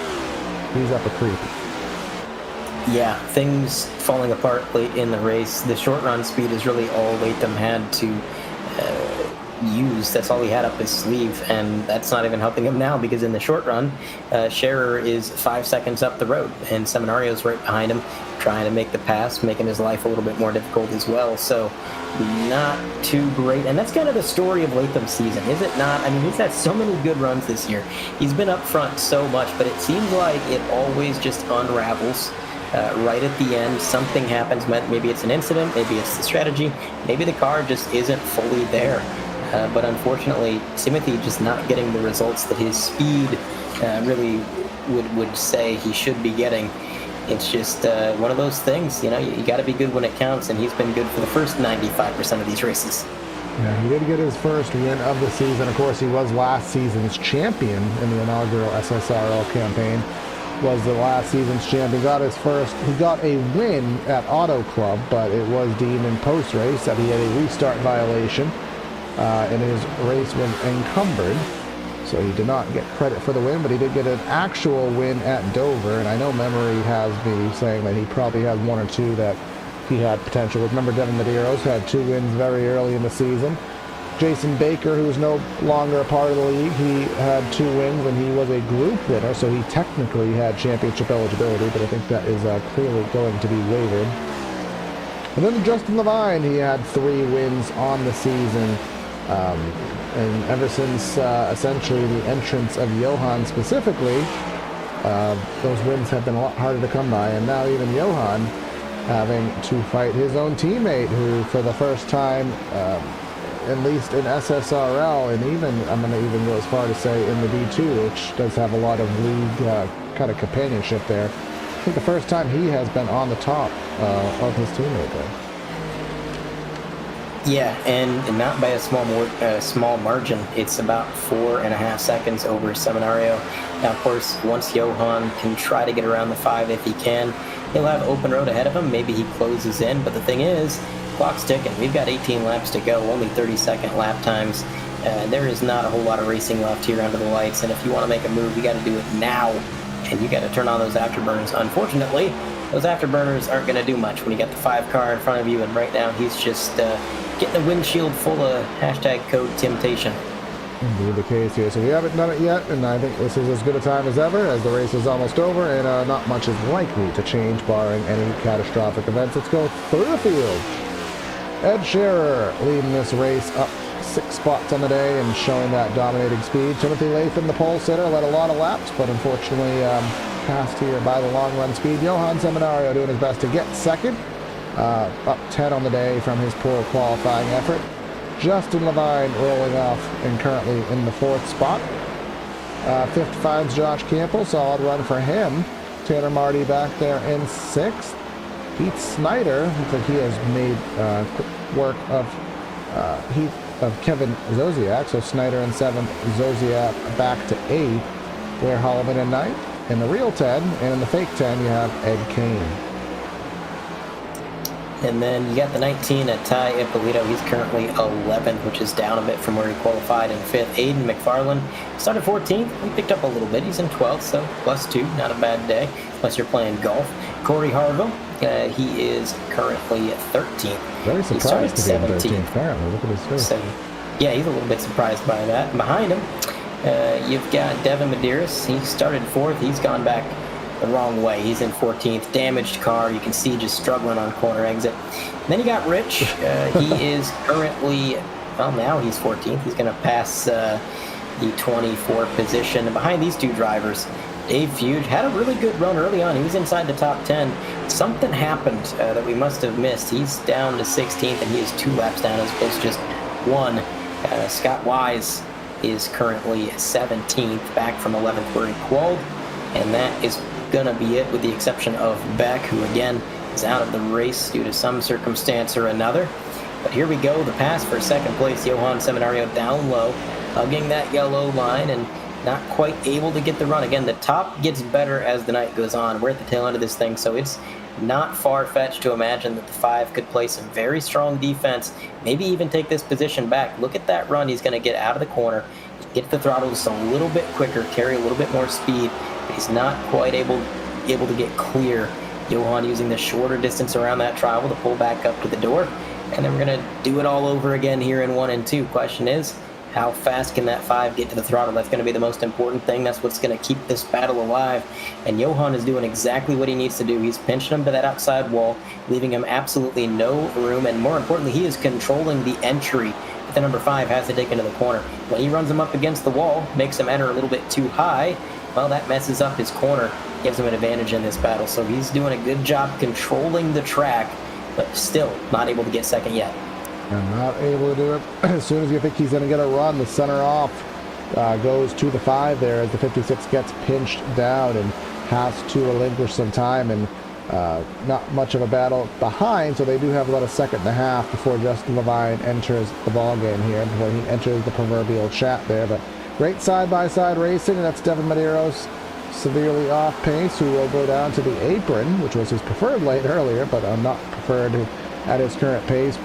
he's up a creek. yeah, things falling apart late in the race. The short run speed is really all Latham had to use. That's all he had up his sleeve, and that's not even helping him now, because in the short run, Scherer is 5 seconds up the road, and Seminario's right behind him, trying to make the pass, making his life a little bit more difficult as well. So not too great. And that's kind of the story of Latham's season, is it not? I mean, he's had so many good runs this year. He's been up front so much, but it seems like it always just unravels right at the end. Something happens. Maybe it's an incident, maybe it's the strategy, maybe the car just isn't fully there. But unfortunately, Timothy just not getting the results that his speed really would say he should be getting. It's just one of those things, you know, you got to be good when it counts, and he's been good for the first 95% of these races. Yeah, he did get his first win of the season. Of course, he was last season's champion in the inaugural SSRL campaign. Was the last season's champion. Got his first. He got a win at Auto Club, but it was deemed in post-race that he had a restart violation, and his race was encumbered. So he did not get credit for the win, but he did get an actual win at Dover. And I know memory has me saying that he probably has one or two that he had potential with. Remember, Devin Medeiros had 2 wins very early in the season. Jason Baker, who is no longer a part of the league, he had 2 wins and he was a group winner, so he technically had championship eligibility, but I think that is clearly going to be wavered. And then Justin Levine, he had 3 wins on the season. And ever since essentially the entrance of Johan specifically, those wins have been a lot harder to come by. And now even Johan having to fight his own teammate, who for the first time, at least in SSRL, and even I'm going to even go as far to say in the D2, which does have a lot of league kind of companionship there. I think the first time he has been on the top of his teammate there. Yeah, and not by a small margin. It's about 4.5 seconds over Seminario. Now, of course, once Johan can try to get around the 5 if he can, he'll have open road ahead of him. Maybe he closes in, but the thing is, clock's ticking. We've got 18 laps to go, only 30-second lap times. There is not a whole lot of racing left here under the lights, and if you want to make a move, you got to do it now, and you got to turn on those afterburners. Unfortunately, those afterburners aren't going to do much when you got the 5 car in front of you, and right now he's just getting the windshield full of #code temptation. Indeed the case here. So we haven't done it yet, and I think this is as good a time as ever, as the race is almost over, and not much is likely to change barring any catastrophic events. Let's go through the field. Ed Scherer leading this race up 6 spots on the day and showing that dominating speed. Timothy Latham, the pole sitter, led a lot of laps, but unfortunately passed here by the long run speed. Johan Seminario doing his best to get second, up 10 on the day from his poor qualifying effort. Justin Levine rolling off and currently in the 4th spot. Fifth finds Josh Campbell. Solid run for him. Tanner Marty back there in 6th. Pete Snyder, looks like he has made quick work of Kevin Zosiak. So Snyder in 7th, Zosiak back to 8th. Blair Holloman in 9th. In the real 10, and in the fake 10, you have Ed Kane. And then you got the 19 at Ty Ippolito. He's currently 11th, which is down a bit from where he qualified in 5th. Aiden McFarland started 14th. He picked up a little bit. He's in 12th, so +2. Not a bad day, unless you're playing golf. Corey Harville, he is currently 13th. Very surprised to be in 13th, apparently. Look at his face. So, yeah, he's a little bit surprised by that. And behind him, you've got Devin Medeiros. He started 4th. He's gone back the wrong way. He's in 14th. Damaged car. You can see just struggling on corner exit. And then you got Rich. He is currently, well, now he's 14th. He's going to pass the 24th position. And behind these two drivers, Dave Fuge had a really good run early on. He was inside the top 10. Something happened that we must have missed. He's down to 16th, and he is 2 laps down as opposed to just 1. Scott Wise is currently 17th, back from 11th where he qualified, and that is gonna be it, with the exception of Beck, who again is out of the race due to some circumstance or another. But here we go, the pass for second place. Johan Seminario down low, hugging that yellow line and not quite able to get the run. Again, the top gets better as the night goes on. We're at the tail end of this thing, so it's not far-fetched to imagine that the 5 could play some very strong defense, maybe even take this position back. Look at that run. He's going to get out of the corner, get the throttle just a little bit quicker, carry a little bit more speed, but he's not quite able to get clear. Johan using the shorter distance around that triangle to pull back up to the door, and then we're going to do it all over again here in 1 and 2. Question is, how fast can that 5 get to the throttle? That's going to be the most important thing. That's what's going to keep this battle alive. And Johan is doing exactly what he needs to do. He's pinching him to that outside wall, leaving him absolutely no room. And more importantly, he is controlling the entry that the number 5 has to take into the corner. When he runs him up against the wall, makes him enter a little bit too high, well, that messes up his corner, gives him an advantage in this battle. So he's doing a good job controlling the track, but still not able to get second yet. And not able to do it. As soon as you think he's going to get a run, the center off goes to the 5 there as the 56 gets pinched down and has to relinquish some time, and not much of a battle behind, so they do have about a second and a half before Justin Levine enters the ball game here, before he enters the proverbial chat there. But great side-by-side racing, and that's Devin Medeiros severely off pace, who will go down to the apron, which was his preferred lane earlier, but not preferred at his current pace.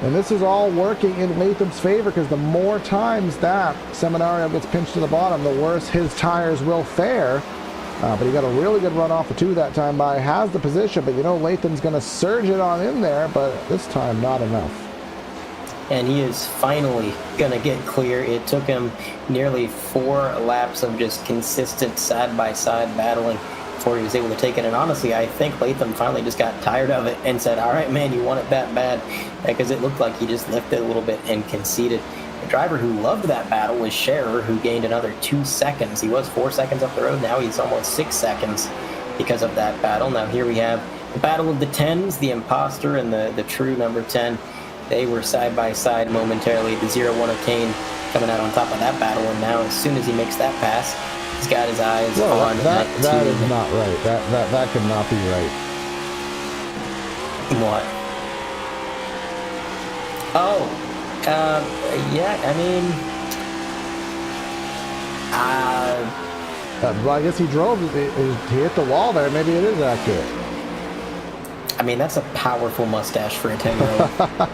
And this is all working in Latham's favor, because the more times that Seminario gets pinched to the bottom, the worse his tires will fare. But he got a really good run off the 2 that time by, has the position, but you know Latham's going to surge it on in there, but this time not enough. And he is finally going to get clear. It took him nearly 4 laps of just consistent side-by-side battling before he was able to take it. And honestly, I think Latham finally just got tired of it and said, all right, man, you want it that bad? Because it looked like he just lifted a little bit and conceded. The driver who loved that battle was Scherer, who gained another 2 seconds. He was 4 seconds up the road. Now he's almost 6 seconds because of that battle. Now here we have the battle of the 10s, the imposter and the true number 10. They were side by side momentarily. The 0-1 of Kane coming out on top of that battle. And now as soon as he makes that pass, he's got his eyes on that is not right. That could not be right. What? Oh, yeah. I mean, well, I guess he drove. He hit the wall there. Maybe it is accurate. I mean, that's a powerful mustache for a 10-year-old.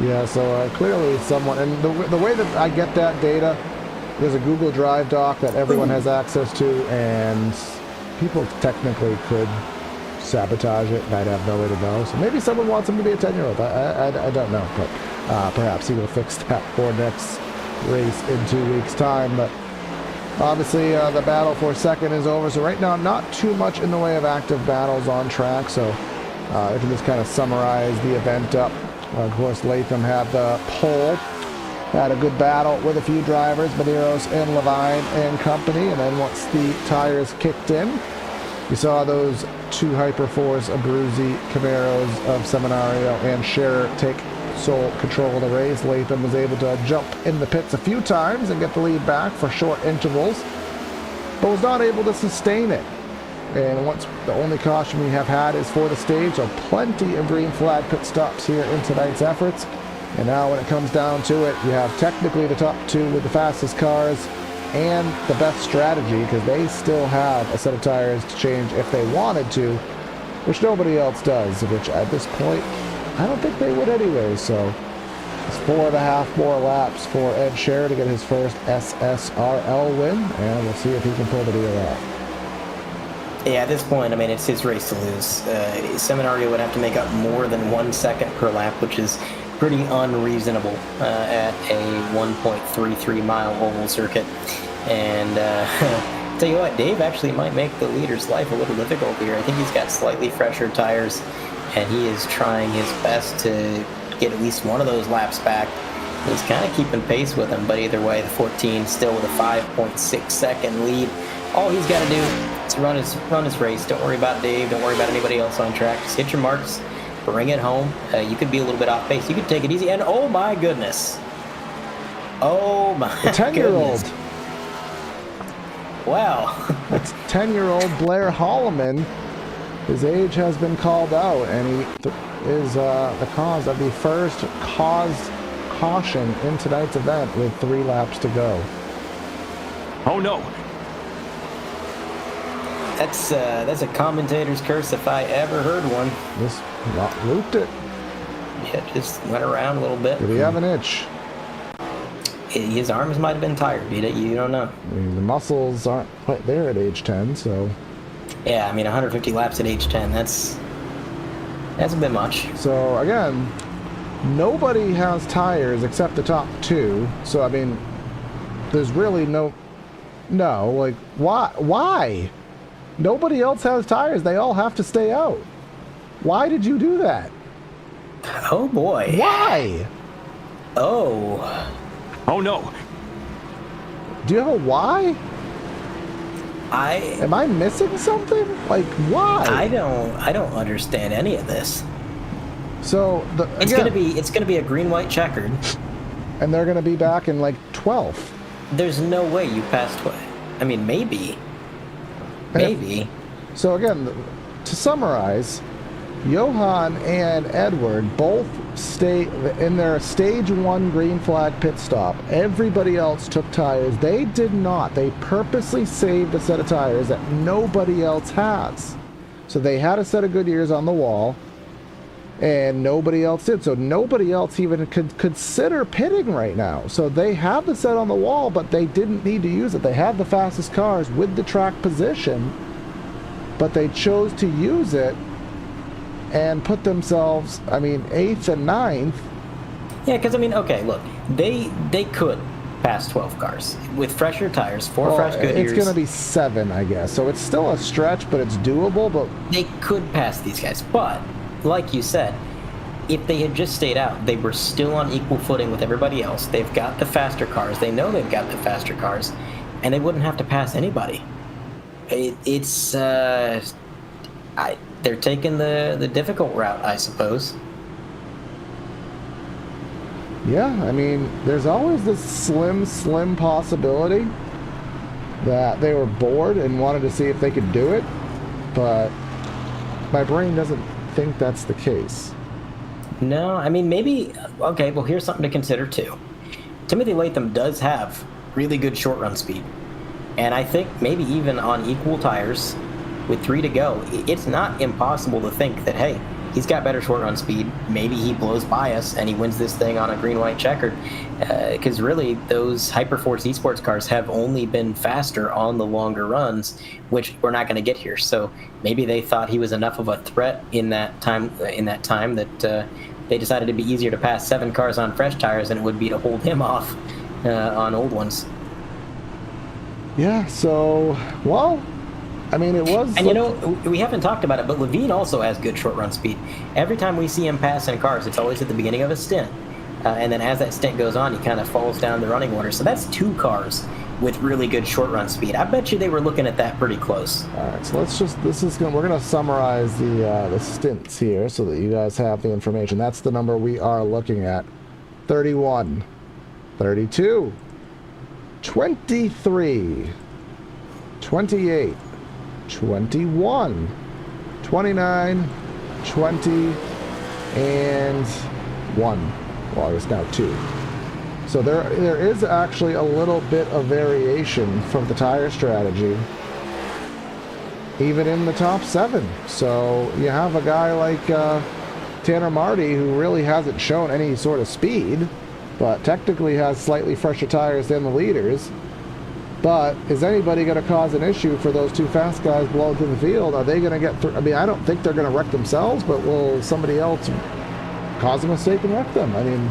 Yeah. So clearly, someone, and the way that I get that data. There's a Google Drive doc that everyone has access to, and people technically could sabotage it, and I'd have no way to know. So maybe someone wants him to be a 10-year-old. I don't know, but perhaps he will fix that for next race in 2 weeks' time. But obviously, the battle for second is over. So right now, not too much in the way of active battles on track. So I can just kind of summarize the event up. Of course, Latham had the pole. Had a good battle with a few drivers, Medeiros and Levine and company, and then once the tires kicked in, you saw those 2 Hyperforce Abruzzi Camaros of Seminario and Scherer take sole control of the race. Latham was able to jump in the pits a few times and get the lead back for short intervals, but was not able to sustain it. And once the only caution we have had is for the stage, so plenty of green flag pit stops here in tonight's efforts. And now when it comes down to it, you have technically the top two with the fastest cars and the best strategy, because they still have a set of tires to change if they wanted to, which nobody else does, which at this point, I don't think they would anyway. So it's 4.5 more laps for Ed Scher to get his first SSRL win, and we'll see if he can pull the deal off. Yeah, at this point, I mean, it's his race to lose. Seminario would have to make up more than 1 second per lap, which is pretty unreasonable at a 1.33 mile oval circuit. And tell you what, Dave actually might make the leader's life a little difficult here. I think he's got slightly fresher tires, and he is trying his best to get at least one of those laps back. He's kind of keeping pace with him, but either way, the 14 still with a 5.6 second lead. All he's got to do is run his race. Don't worry about Dave. Don't worry about anybody else on track. Just hit your marks. Bring it home. You could be a little bit off pace. You could take it easy. And oh my goodness. Oh my the 10-year-old. goodness. Wow. That's 10-year-old Blair Holloman. His age has been called out, and he is the cause of the first caution in tonight's event with 3 laps to go. Oh no. That's a commentator's curse if I ever heard one. Just looped it. Yeah, just went around a little bit. Did he have an itch? His arms might have been tired. You don't know. I mean, the muscles aren't quite there at age 10, so... Yeah, I mean, 150 laps at age 10, that's a bit much. So, again, nobody has tires except the top 2, so, I mean, there's really no, like, why? Nobody else has tires. They all have to stay out. Why did you do that? Oh, boy. Why? Oh. Oh no. Do you have a why? Am I missing something? Like, why? I don't understand any of this. So, it's gonna be a green-white checkered. And they're gonna be back in, like, 12th. There's no way you pass 12. I mean, maybe. Maybe. So again, to summarize, Johan and Edward both stay in their stage 1 green flag pit stop. Everybody else took tires. They did not. They purposely saved a set of tires that nobody else has. So they had a set of Goodyears on the wall, and nobody else did. So nobody else even could consider pitting right now. So they have the set on the wall, but they didn't need to use it. They had the fastest cars with the track position, but they chose to use it and put themselves, I mean, 8th and 9th. Yeah, because, I mean, okay, look, they could pass 12 cars with fresher tires, 4 fresh Goodyears. It's going to be 7, I guess. So it's still a stretch, but it's doable. But they could pass these guys, but like you said, if they had just stayed out, they were still on equal footing with everybody else. They've got the faster cars. They know they've got the faster cars, and they wouldn't have to pass anybody. They're taking the difficult route, I suppose. Yeah, I mean, there's always this slim possibility that they were bored and wanted to see if they could do it, but my brain doesn't think that's the case. No, I mean, maybe, okay, well, here's something to consider too. Timothy Latham does have really good short run speed, and I think maybe even on equal tires with 3 to go, it's not impossible to think that, hey, he's got better short run speed. Maybe he blows by us and he wins this thing on a green-white checkered. Because really, those Hyperforce esports cars have only been faster on the longer runs, which we're not going to get here. So maybe they thought he was enough of a threat in that time that they decided it'd be easier to pass 7 cars on fresh tires than it would be to hold him off on old ones. Yeah. So, well, I mean, it was... And, you know, we haven't talked about it, but Levine also has good short run speed. Every time we see him pass in cars, it's always at the beginning of a stint. And then as that stint goes on, he kind of falls down the running order. So that's 2 cars with really good short run speed. I bet you they were looking at that pretty close. All right, so we're gonna summarize the stints here so that you guys have the information. That's the number we are looking at: 31, 32, 23, 28, 21, 29, 20, and 1. Well, it's now 2. So there is actually a little bit of variation from the tire strategy, even in the top 7. So you have a guy like Tanner Marty, who really hasn't shown any sort of speed, but technically has slightly fresher tires than the leaders. But is anybody going to cause an issue for those 2 fast guys blowing through the field? Are they going to get through? I mean, I don't think they're going to wreck themselves, but will somebody else cause a mistake and wreck them? I mean,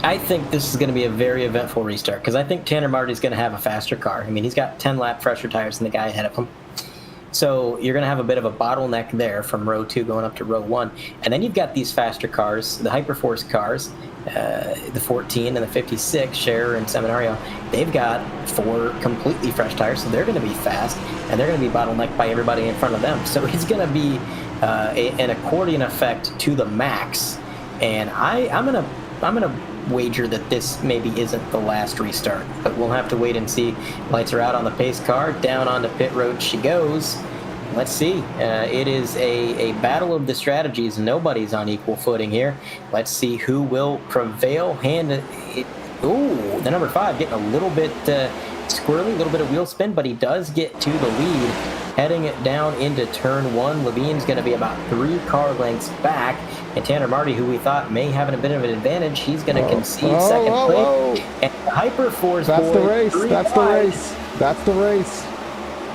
I think this is going to be a very eventful restart because I think Tanner Marty's going to have a faster car. I mean, he's got 10 lap fresher tires than the guy ahead of him. So you're going to have a bit of a bottleneck there from row 2 going up to row 1. And then you've got these faster cars, the Hyperforce cars, the 14 and the 56, Scherer and Seminario. They've got 4 completely fresh tires, so they're going to be fast, and they're going to be bottlenecked by everybody in front of them. So it's going to be an accordion effect to the max. And I'm gonna wager that this maybe isn't the last restart, but we'll have to wait and see. Lights are out on the pace car. Down onto pit road she goes. Let's see. It is a battle of the strategies. Nobody's on equal footing here. Let's see who will prevail. Ooh, the number 5 getting a little bit squirrely, a little bit of wheel spin, but he does get to the lead. Heading it down into turn 1, Levine's going to be about 3 car lengths back. And Tanner Marty, who we thought may have a bit of an advantage, he's going to concede second place. And the Hyperforce that's the race. That's the wide. race. That's the race.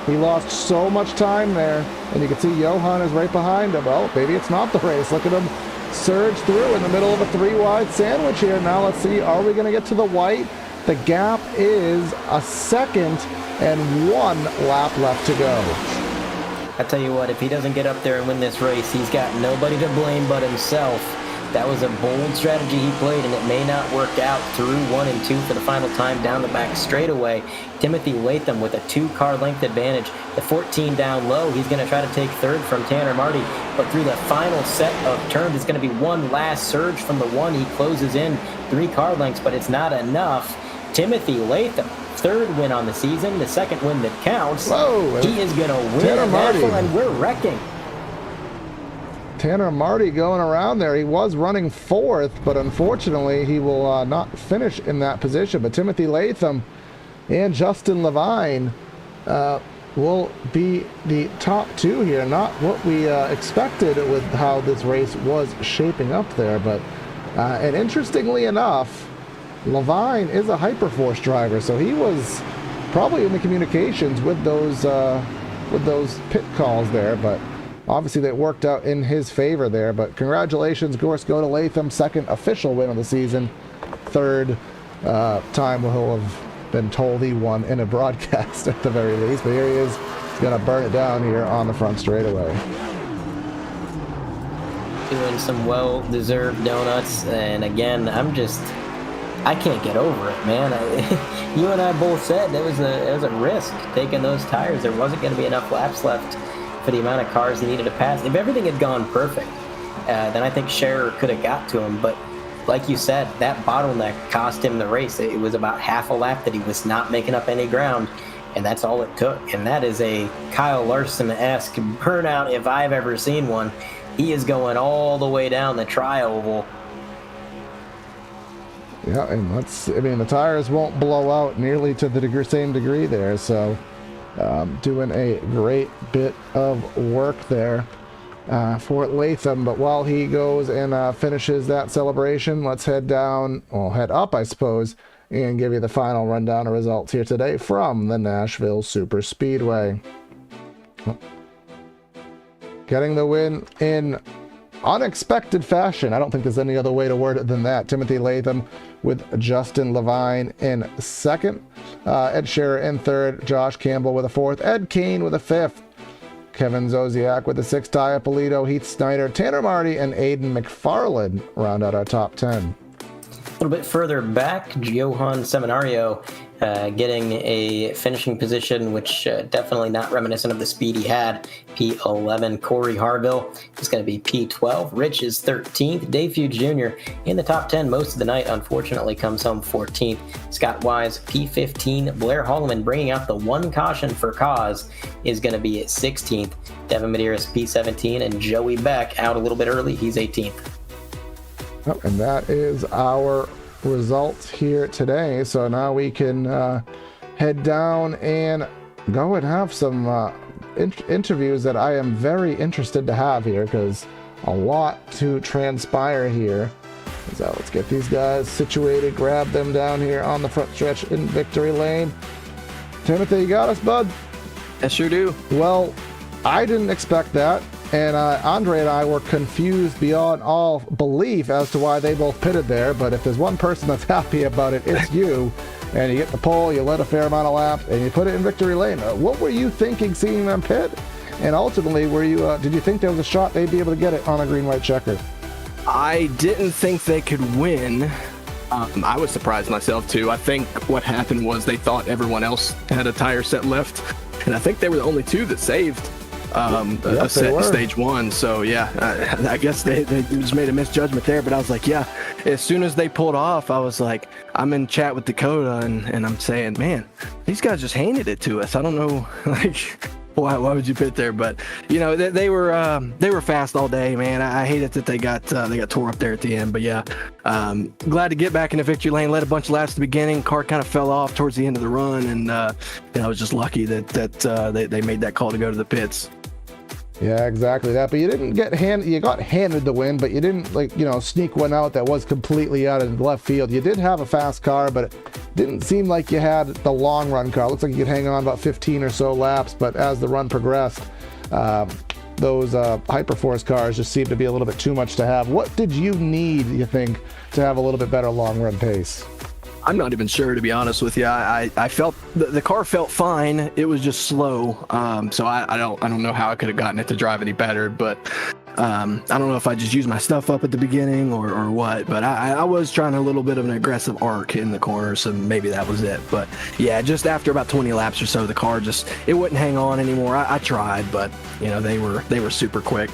He lost so much time there, and you can see Johan is right behind him. Well, maybe it's not the race. Look at him surge through in the middle of a 3-wide sandwich here. Now let's see, are we going to get to the white? The gap is a second and 1 lap left to go. I tell you what, if he doesn't get up there and win this race, he's got nobody to blame but himself. That was a bold strategy he played, and it may not work out through 1 and 2 for the final time down the back straightaway. Timothy Latham with a 2-car length advantage. The 14 down low, he's going to try to take 3rd from Tanner Marty, but through the final set of turns, it's going to be one last surge from the 1. He closes in 3 car lengths, but it's not enough. Timothy Latham, 3rd win on the season, the 2nd win that counts. Whoa, he is going to win Tanner at Marty. Nashville, and we're wrecking. Tanner Marty going around there. He was running 4th, but unfortunately he will not finish in that position. But Timothy Latham and Justin Levine will be the top 2 here. Not what we expected with how this race was shaping up there, but and interestingly enough, Levine is a Hyperforce driver, so he was probably in the communications with those pit calls there, but obviously that worked out in his favor there. But congratulations, of course, go to Latham, 2nd official win of the season, 3rd time he'll have been told he won in a broadcast at the very least. But here he is, he's going to burn it down here on the front straightaway. Doing some well-deserved donuts, and again, I can't get over it, man. You and I both said there was a risk taking those tires. There wasn't going to be enough laps left for the amount of cars he needed to pass. If everything had gone perfect, then I think Scherer could have got to him. But like you said, that bottleneck cost him the race. It was about half a lap that he was not making up any ground, and that's all it took. And that is a Kyle Larson-esque burnout if I've ever seen one. He is going all the way down the tri-oval. Yeah, and the tires won't blow out nearly to the same degree there, so doing a great bit of work there for Latham. But while he goes and finishes that celebration, let's head up, I suppose, and give you the final rundown of results here today from the Nashville SuperSpeedway. Getting the win in unexpected fashion. I don't think there's any other way to word it than that. Timothy Latham with Justin Levine in 2nd. Ed Scherer in 3rd. Josh Campbell with a 4th. Ed Kane with a 5th. Kevin Zosiak with a 6th. Ty Ippolito, Heath Snyder, Tanner Marty, and Aiden McFarland round out our top 10. A little bit further back, Johan Seminario getting a finishing position, which definitely not reminiscent of the speed he had. P11, Corey Harville is going to be P12. Rich is 13th. Dave Hughes Jr. in the top 10 most of the night, unfortunately comes home 14th. Scott Wise, P15. Blair Holloman bringing out the one caution for cause is going to be at 16th. Devin Medeiros, P17, and Joey Beck out a little bit early. He's 18th. Oh, and that is our results here today. So now we can head down and go and have some interviews that I am very interested to have here, because a lot to transpire here. So let's get these guys situated, grab them down here on the front stretch in victory lane. Timothy, you got us, bud? I sure do. Well, I didn't expect that. And Andre and I were confused beyond all belief as to why they both pitted there. But if there's one person that's happy about it, it's you. And you get the pole, you led a fair amount of laps, and you put it in victory lane. What were you thinking seeing them pit? And ultimately, were you? Did you think there was a shot they'd be able to get it on a green-white checker? I didn't think they could win. I was surprised myself, too. I think what happened was they thought everyone else had a tire set left. And I think they were the only two that saved a set in stage one. So yeah, I guess they just made a misjudgment there. But I was like, yeah, as soon as they pulled off, I was like, I'm in chat with Dakota and I'm saying, man, these guys just handed it to us. I don't know, like, why would you pit there? But you know, they were fast all day, man. I hated that they got tore up there at the end. But yeah, glad to get back in the victory lane. Led a bunch of laps at the beginning. Car kind of fell off towards the end of the run, and I was just lucky that they made that call to go to the pits. Yeah, exactly that. But you didn't you got handed the win, but you didn't, like, you know, sneak one out that was completely out of left field. You did have a fast car, but it didn't seem like you had the long run car. It looks like you could hang on about 15 or so laps, but as the run progressed, those Hyperforce cars just seemed to be a little bit too much to have. What did you need, you think, to have a little bit better long run pace? I'm not even sure, to be honest with you. I felt the car felt fine. It was just slow. So I don't know how I could have gotten it to drive any better. But I don't know if I just used my stuff up at the beginning or what. But I was trying a little bit of an aggressive arc in the corner, so maybe that was it. But yeah, just after about 20 laps or so, the car it wouldn't hang on anymore. I tried, but you know, they were super quick.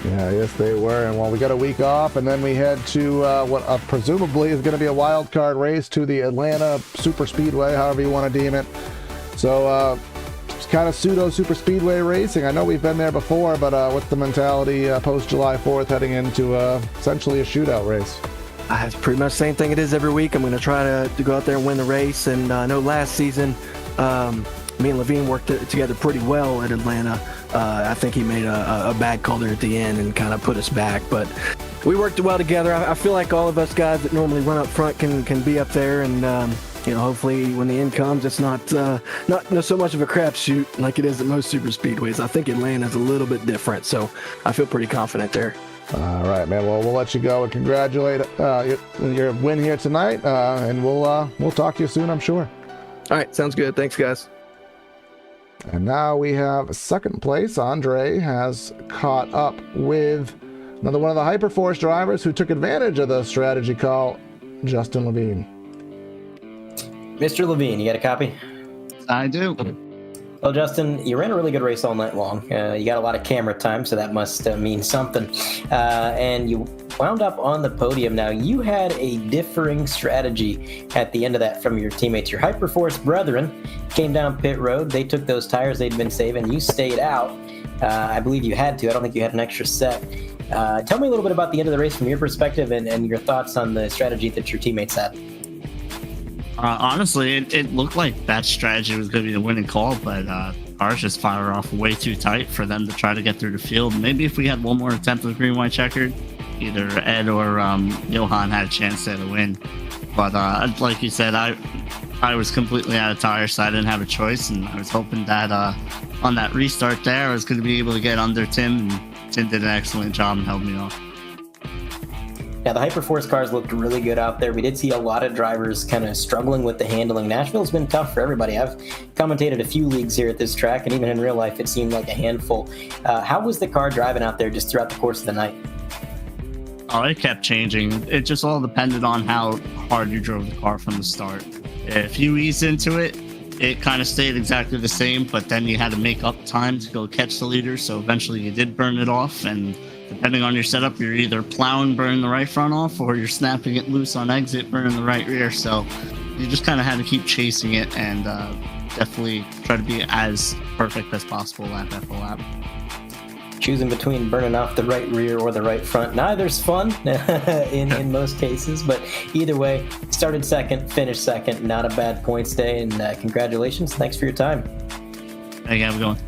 Yeah, yes, they were. And well, we got a week off, and then we head to what presumably is going to be a wild card race to the Atlanta SuperSpeedway, however you want to deem it. So it's kind of pseudo SuperSpeedway racing. I know we've been there before, but what's the mentality post July 4th heading into essentially a shootout race? It's pretty much the same thing it is every week. I'm going to try to go out there and win the race. And I know last season, me and Levine worked together pretty well at Atlanta. I think he made a bad call there at the end and kind of put us back, but we worked well together. I feel like all of us guys that normally run up front can be up there, and you know, hopefully when the end comes, it's not so much of a crapshoot like it is at most super speedways. I think Atlanta's a little bit different, so I feel pretty confident there. All right, man. Well, we'll let you go and congratulate your win here tonight, and we'll talk to you soon, I'm sure. All right, sounds good. Thanks, guys. And now we have second place. Andre has caught up with another one of the Hyperforce drivers who took advantage of the strategy call, Justin Levine. Mr. Levine, you got a copy? I do. Well, Justin, you ran a really good race all night long. You got a lot of camera time, so that must mean something. And you wound up on the podium. Now, you had a differing strategy at the end of that from your teammates. Your Hyperforce brethren came down pit road. They took those tires they'd been saving. You stayed out. I believe you had to. I don't think you had an extra set. Tell me a little bit about the end of the race from your perspective and your thoughts on the strategy that your teammates had. Honestly, it looked like that strategy was going to be the winning call, but ours just fired off way too tight for them to try to get through the field. Maybe if we had one more attempt with green-white checkered, either Ed or Johan had a chance to win. But like you said, I was completely out of tires, so I didn't have a choice, and I was hoping that on that restart there, I was going to be able to get under Tim, and Tim did an excellent job and held me off. Now, the Hyperforce cars looked really good out there. We did see a lot of drivers kind of struggling with the handling. Nashville's been tough for everybody. I've commentated a few leagues here at this track, and even in real life, it seemed like a handful. How was the car driving out there just throughout the course of the night? Oh, it kept changing. It just all depended on how hard you drove the car from the start. If you eased into it, it kind of stayed exactly the same, but then you had to make up time to go catch the leader, so eventually you did burn it off, and depending on your setup, you're either plowing, burning the right front off, or you're snapping it loose on exit, burning the right rear, so you just kind of had to keep chasing it and definitely try to be as perfect as possible lap after lap. Choosing between burning off the right rear or the right front, neither's fun in most cases, but either way, started second, finished second, not a bad points day, and congratulations. Thanks for your time. Hey, how's it going?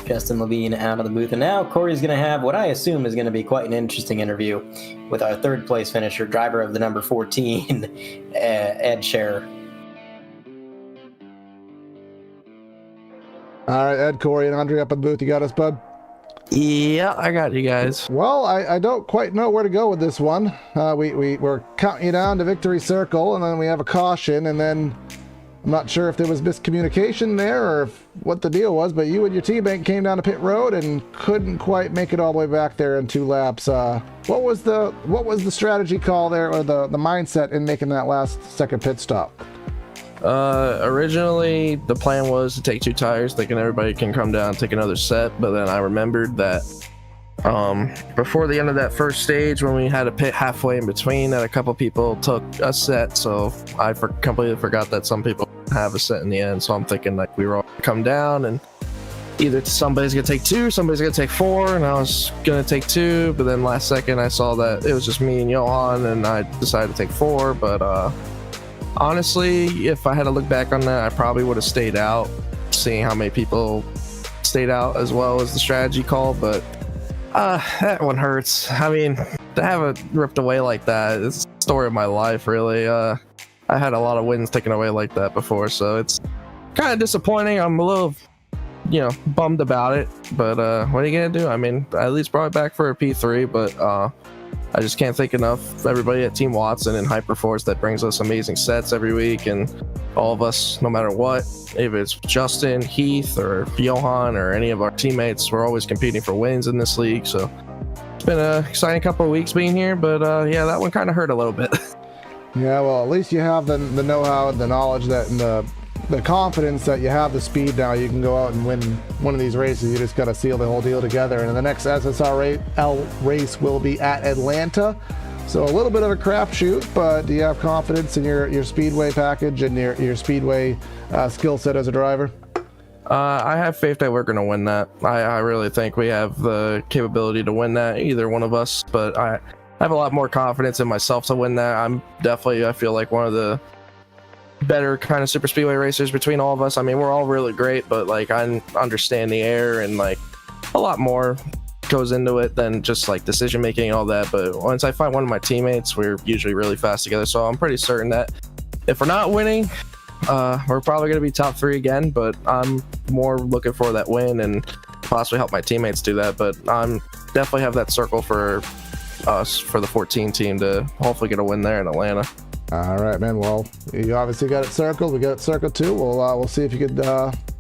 Justin Levine out of the booth, and now Corey's going to have what I assume is going to be quite an interesting interview with our third place finisher, driver of the number 14, Ed Scherer. All right, Ed, Corey, and Andre up in the booth. You got us, bud? Yeah, I got you guys. Well, I don't quite know where to go with this one. We're counting you down to victory circle, and then we have a caution, and then I'm not sure if there was miscommunication there or what the deal was, but you and your teammate came down to pit road and couldn't quite make it all the way back there in 2 laps. What was the strategy call there, or the mindset in making that last second pit stop? Originally the plan was to take 2 tires, thinking everybody can come down and take another set, but then I remembered that before the end of that first stage, when we had a pit halfway in between, that a couple people took a set, so I completely forgot that some people have a set in the end. So I'm thinking like we were all gonna come down and either somebody's gonna take 2, somebody's gonna take 4, and I was gonna take 2, but then last second I saw that it was just me and Johan, and I decided to take 4. But honestly, if I had to look back on that, I probably would have stayed out, seeing how many people stayed out as well as the strategy call. But that one hurts. I mean, to have it ripped away like that, it's the story of my life, really. I had a lot of wins taken away like that before, so it's kind of disappointing. I'm a little, bummed about it, but what are you gonna do? I mean, I at least brought it back for a P3, but I just can't thank enough everybody at Team Watson and Hyperforce that brings us amazing sets every week, and all of us, no matter what, if it's Justin, Heath, or Johan, or any of our teammates, we're always competing for wins in this league. So it's been an exciting couple of weeks being here, but yeah, that one kind of hurt a little bit. Yeah, well, at least you have the know-how and the knowledge that, and the confidence that you have the speed now. You can go out and win one of these races. You just got to seal the whole deal together. And the next SSRL race will be at Atlanta. So a little bit of a crapshoot, but do you have confidence in your Speedway package and your Speedway skill set as a driver? I have faith that we're going to win that. I really think we have the capability to win that, either one of us, but I have a lot more confidence in myself to win that. I feel like one of the better kind of super speedway racers between all of us. I mean, we're all really great, but like I understand the air, and like a lot more goes into it than just like decision making and all that. But once I find one of my teammates, we're usually really fast together, so I'm pretty certain that if we're not winning, we're probably going to be top 3 again. But I'm more looking for that win and possibly help my teammates do that. But I'm definitely have that circle for us, for the 14 team, to hopefully get a win there in Atlanta. All right, man. Well, you obviously got it circled. We got it circled too. We'll see if you could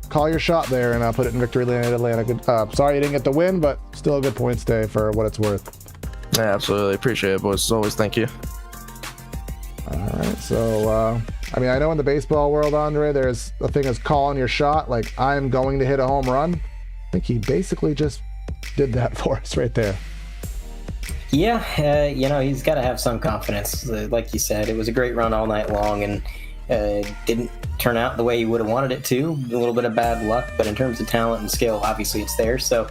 call your shot there and put it in victory lane at Atlanta. Good. Sorry you didn't get the win, but still a good points day for what it's worth. Yeah, absolutely. Appreciate it, boys. As always, thank you. All right. So, I mean, I know in the baseball world, Andre, there's a thing as calling your shot. Like, I'm going to hit a home run. I think he basically just did that for us right there. Yeah, he's got to have some confidence. Like you said, it was a great run all night long, and didn't turn out the way you would have wanted it to. A little bit of bad luck, but in terms of talent and skill, obviously it's there. So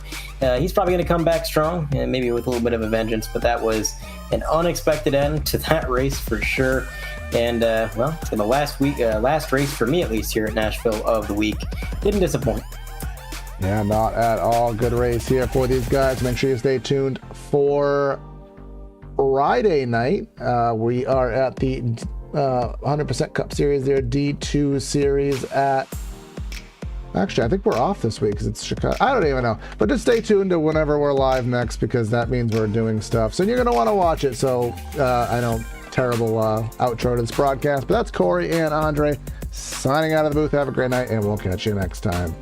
he's probably going to come back strong, and maybe with a little bit of a vengeance. But that was an unexpected end to that race for sure. And for the last race for me at least here at Nashville of the week, didn't disappoint. Yeah, not at all. Good race here for these guys. Make sure you stay tuned for Friday night. We are at the 100% Cup Series there, D2 Series at... Actually, I think we're off this week because it's Chicago. I don't even know. But just stay tuned to whenever we're live next, because that means we're doing stuff. So you're going to want to watch it. So I know, terrible outro to this broadcast, but that's Corey and Andre signing out of the booth. Have a great night, and we'll catch you next time.